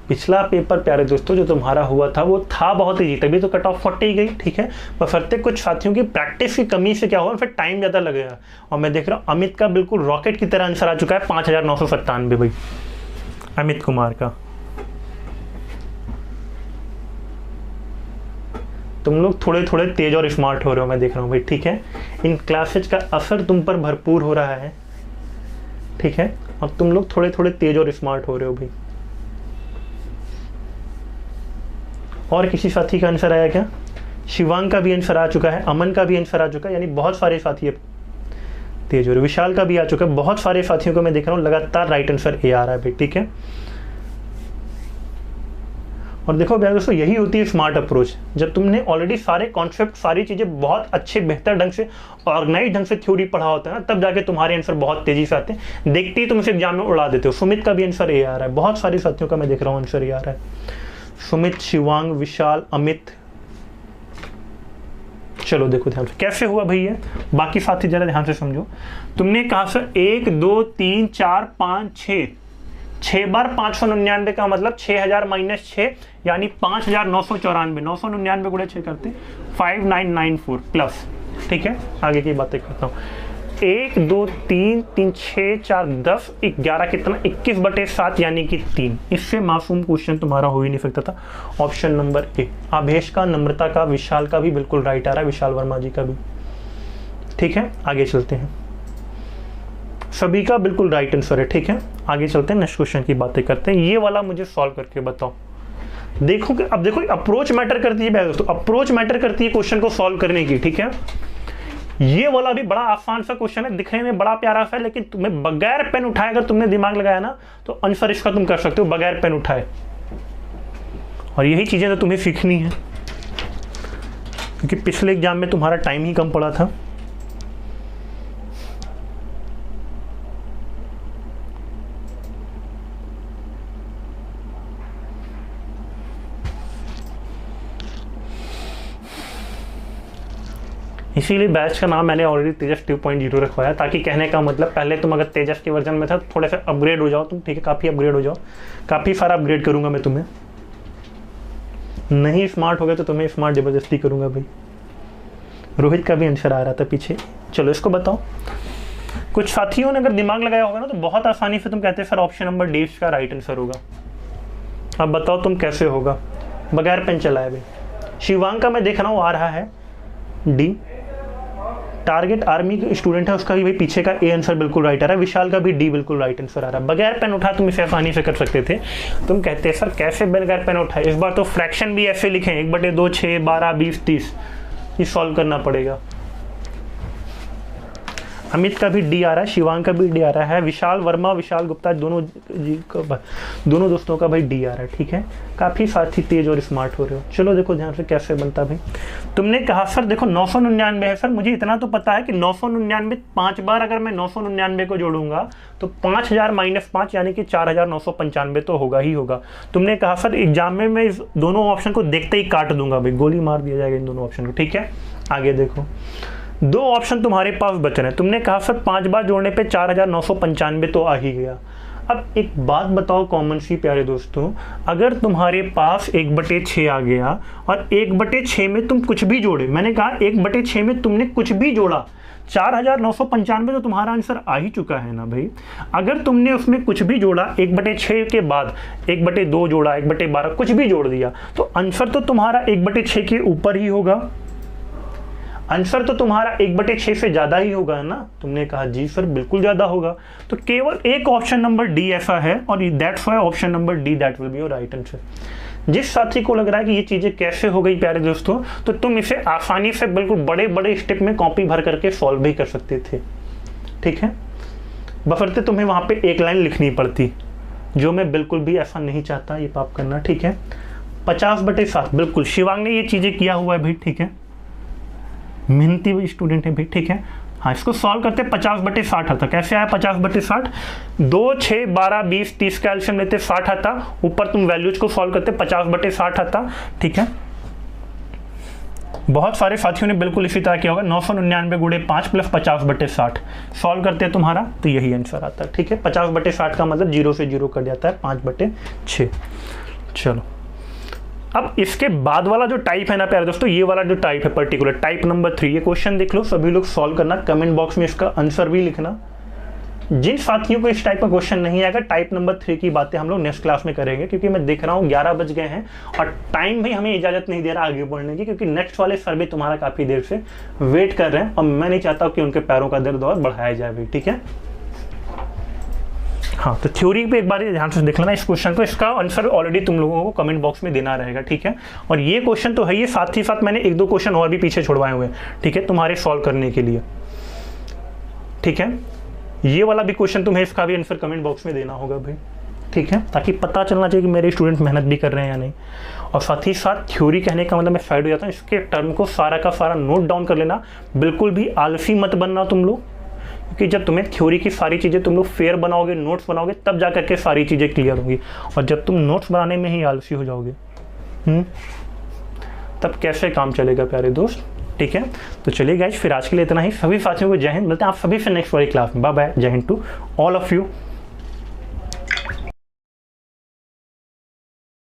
पिछला पेपर प्यारे दोस्तों जो तुम्हारा हुआ था वो था बहुत ईजी, तभी तो कट ऑफ 40 गई, ठीक है। बशर्ते कुछ साथियों की प्रैक्टिस की कमी से क्या हुआ, फिर टाइम ज़्यादा लगेगा। और मैं देख रहा हूँ अमित का बिल्कुल रॉकेट की तरह आंसर आ चुका है, 5997 भाई, अमित कुमार का। तुम लोग थोड़े थोड़े तेज और स्मार्ट हो रहे हो, मैं देख रहा हूँ भाई, ठीक है। इन क्लासेज का असर तुम पर भरपूर हो रहा है, ठीक है। अब तुम लोग थोड़े थोड़े तेज और स्मार्ट हो रहे हो भाई। और किसी साथी का आंसर आया क्या? शिवांग का भी आंसर आ चुका है, अमन का भी आंसर आ चुका है, यानी बहुत सारे साथी तेज हो रहे। विशाल का भी आ चुका है। बहुत सारे साथियों को मैं देख रहा हूँ लगातार राइट आंसर ए आ रहा है भाई, ठीक है। और देखो भैया दोस्तों यही होती है स्मार्ट अप्रोच, जब तुमने ऑलरेडी सारे कॉन्सेप्ट सारी चीज़ें बहुत अच्छे बेहतर ढंग से ऑर्गेनाइज ढंग से थ्योरी पढ़ा होता है ना, तब जाके तुम्हारे आंसर बहुत तेजी से आते हैं। देखते ही तुम इसे एग्जाम में उड़ा देते हो। सुमित का भी आंसर ए आ रहा है, बहुत सारे साथियों का मैं देख रहा हूँ आंसर ए आ रहा है। सुमित, शिवांग, विशाल, अमित। चलो देखो ध्यान से कैसे हुआ भाई ये, बाकी साथी जरा ध्यान से समझो। तुमने कहा सर 1 2 3 4 5 6 बार 599 का मतलब 6000 - 6 यानी 5994। 999 गुणे 6 करते 5994 प्लस, ठीक है। आगे की बातें करता हूँ। 1 2 3 3 6 4 10 11 कितना 21/7 यानी कि 3। इससे मासूम क्वेश्चन तुम्हारा हो ही नहीं सकता था। Option number A. आभेश का, नम्रता का, विशाल का भी बिल्कुल राइट आ रहा है, विशाल वर्मा जी का भी, ठीक है। आगे चलते हैं, सभी का बिल्कुल राइट आंसर है, ठीक है। आगे चलते हैं, नेक्स्ट क्वेश्चन की बातें करते हैं। ये वाला मुझे सॉल्व करके बताओ। देखो कि अब देखो अप्रोच मैटर करती है दोस्तों, अप्रोच मैटर करती है क्वेश्चन को सॉल्व करने की, ठीक है। ये वाला भी बड़ा आसान सा क्वेश्चन है, दिखने में बड़ा प्यारा सा है, लेकिन तुम्हें बगैर पेन उठाए अगर तुमने दिमाग लगाया ना तो आंसर इसका तुम कर सकते हो बगैर पेन उठाए। और यही चीज़ें तो तुम्हें सीखनी है, क्योंकि पिछले एग्जाम में तुम्हारा टाइम ही कम पड़ा था। इसीलिए बैच का नाम मैंने ऑलरेडी तेजस 2.0 रखवाया, ताकि कहने का मतलब पहले तुम अगर तेजस के वर्जन में था तो थोड़ा सा अपग्रेड हो जाओ तुम, ठीक है, काफ़ी अपग्रेड हो जाओ, काफ़ी सारा अपग्रेड करूंगा मैं तुम्हें। नहीं स्मार्ट हो गए तो तुम्हें स्मार्ट ज़बरदस्ती करूंगा भाई। रोहित का भी आंसर आ रहा था पीछे, चलो इसको बताओ। कुछ साथियों ने अगर दिमाग लगाया होगा ना तो बहुत आसानी से तुम कहते हैं सर ऑप्शन नंबर डी इसका राइट आंसर होगा। अब बताओ तुम कैसे होगा, बगैर पेन चलाए भाई। शिवांग का मैं देख रहा हूँ आ रहा है डी, टारगेट आर्मी स्टूडेंट है उसका भी भाई पीछे का ए आंसर बिल्कुल राइट आ रहा है। विशाल का भी डी बिल्कुल राइट आंसर आ रहा है। बगैर पेन उठा तुम इसे आसानी से कर सकते थे। तुम कहते हैं सर कैसे बगैर पेन उठाए, इस बार तो फ्रैक्शन भी ऐसे लिखे 1/2, 6, 12, 20, 30, ये सॉल्व करना पड़ेगा। अमित का भी डी आ रहा है, शिवांग का भी डी आ रहा है, विशाल वर्मा, विशाल गुप्ता दोनों दोस्तों का भाई डी आ रहा है, ठीक है। काफ़ी साथी तेज और स्मार्ट हो रहे हो। चलो देखो ध्यान से कैसे बनता भाई। तुमने कहा सर देखो 999 है सर, मुझे इतना तो पता है कि 999 5 बार अगर मैं 999 को जोड़ूंगा तो 5000 - 5 यानी कि 4995 तो होगा ही होगा। तुमने कहा सर एग्जाम में मैं इस दोनों ऑप्शन को देखते ही काट दूंगा भाई, गोली मार दिया जाएगा इन दोनों ऑप्शन को, ठीक है। आगे देखो 2 ऑप्शन तुम्हारे पास बच रहे हैं। तुमने कहा सर 5 बार जोड़ने पे 4995 तो आ ही गया। अब एक बात बताओ कॉमन सी प्यारे दोस्तों, अगर तुम्हारे पास 1/6 आ गया और 1/6 में तुम कुछ भी जोड़े, मैंने कहा 1/6 में तुमने कुछ भी जोड़ा, 4995 तो तुम्हारा आंसर आ ही चुका है ना भाई। अगर तुमने उसमें कुछ भी जोड़ा 1/6 के बाद 1/2 जोड़ा, 1/12 कुछ भी जोड़ दिया, तो आंसर तो तुम्हारा 1/6 के ऊपर ही होगा। आंसर तो तुम्हारा 1/6 से ज़्यादा ही होगा ना। तुमने कहा जी सर बिल्कुल ज़्यादा होगा। तो केवल एक ऑप्शन नंबर डी ऐसा है और that's why option number D that will be your right answer. जिस साथी को लग रहा है कि ये चीज़ें कैसे हो गई प्यारे दोस्तों, तो तुम इसे आसानी से बिल्कुल बड़े बड़े स्टेप में कॉपी भर करके सॉल्व भी कर सकते थे, ठीक है, बशर्ते तुम्हें वहाँ पे एक लाइन लिखनी पड़ती, जो मैं बिल्कुल भी ऐसा नहीं चाहता ये पाप करना, ठीक है। 50/7 बिल्कुल शिवांग ने ये चीज़ें किया हुआ है भाई, ठीक है, मेहनती स्टूडेंट है भाई, ठीक है। हाँ इसको सॉल्व करते 50/60 आता। कैसे आया 50/60? 2, 6, 12, 20, 30 का एलसीएम लेते 60 आता, ऊपर तुम वैल्यूज को सॉल्व करते 50/60 आता, ठीक है। बहुत सारे साथियों ने बिल्कुल इसी तरह किया होगा। 999 गुणे 5 + 50/60 सॉल्व करते हैं तुम्हारा तो यही आंसर आता है, ठीक है। 50/60 का मतलब 0 से 0 कट जाता है 5/6। चलो अब इसके बाद वाला जो टाइप है ना प्यारे दोस्तों, ये वाला जो टाइप है पर्टिकुलर टाइप नंबर 3, ये क्वेश्चन देख लो, सभी लोग सॉल्व करना, कमेंट बॉक्स में इसका आंसर भी लिखना। जिन साथियों को इस टाइप का क्वेश्चन नहीं आएगा, टाइप नंबर 3 की बातें हम लोग नेक्स्ट क्लास में करेंगे, क्योंकि मैं देख रहा हूँ 11 बज गए हैं और टाइम भी हमें इजाजत नहीं दे रहा आगे बढ़ने की, क्योंकि नेक्स्ट वाले सर भी तुम्हारा काफी देर से वेट कर रहे हैं और मैं नहीं चाहता कि उनके पैरों का दर्द और बढ़ाया जाए भी, ठीक है। हाँ तो थ्योरी पे एक बार ध्यान से देख लेना इस क्वेश्चन को, इसका आंसर ऑलरेडी तुम लोगों को कमेंट बॉक्स में देना रहेगा, ठीक है। और ये क्वेश्चन तो है, ये साथ ही साथ मैंने 1-2 क्वेश्चन और भी पीछे छुड़वाए हुए हैं, ठीक है, तुम्हारे सॉल्व करने के लिए, ठीक है। ये वाला भी क्वेश्चन तुम्हें इसका भी आंसर कमेंट बॉक्स में देना होगा भाई, ठीक है, ताकि पता चलना चाहिए कि मेरे स्टूडेंट मेहनत भी कर रहे हैं या नहीं। और साथ ही साथ थ्योरी कहने का मतलब मैं साइड हो जाता हूँ, इसके टर्म को सारा का सारा नोट डाउन कर लेना, बिल्कुल भी आलसी मत बनना तुम लोग, क्योंकि जब तुम्हें थ्योरी की सारी चीज़ें तुम लोग फेयर बनाओगे, नोट्स बनाओगे, तब जा करके सारी चीज़ें क्लियर होंगी। और जब तुम नोट्स बनाने में ही आलसी हो जाओगे तब कैसे काम चलेगा प्यारे दोस्त, ठीक है। तो चलिए गाइस फिर आज के लिए इतना ही। सभी साथियों को जय हिंद, मिलते हैं आप सभी से नेक्स्ट वाली क्लास में। बाय बाय, जय Hind to all of you.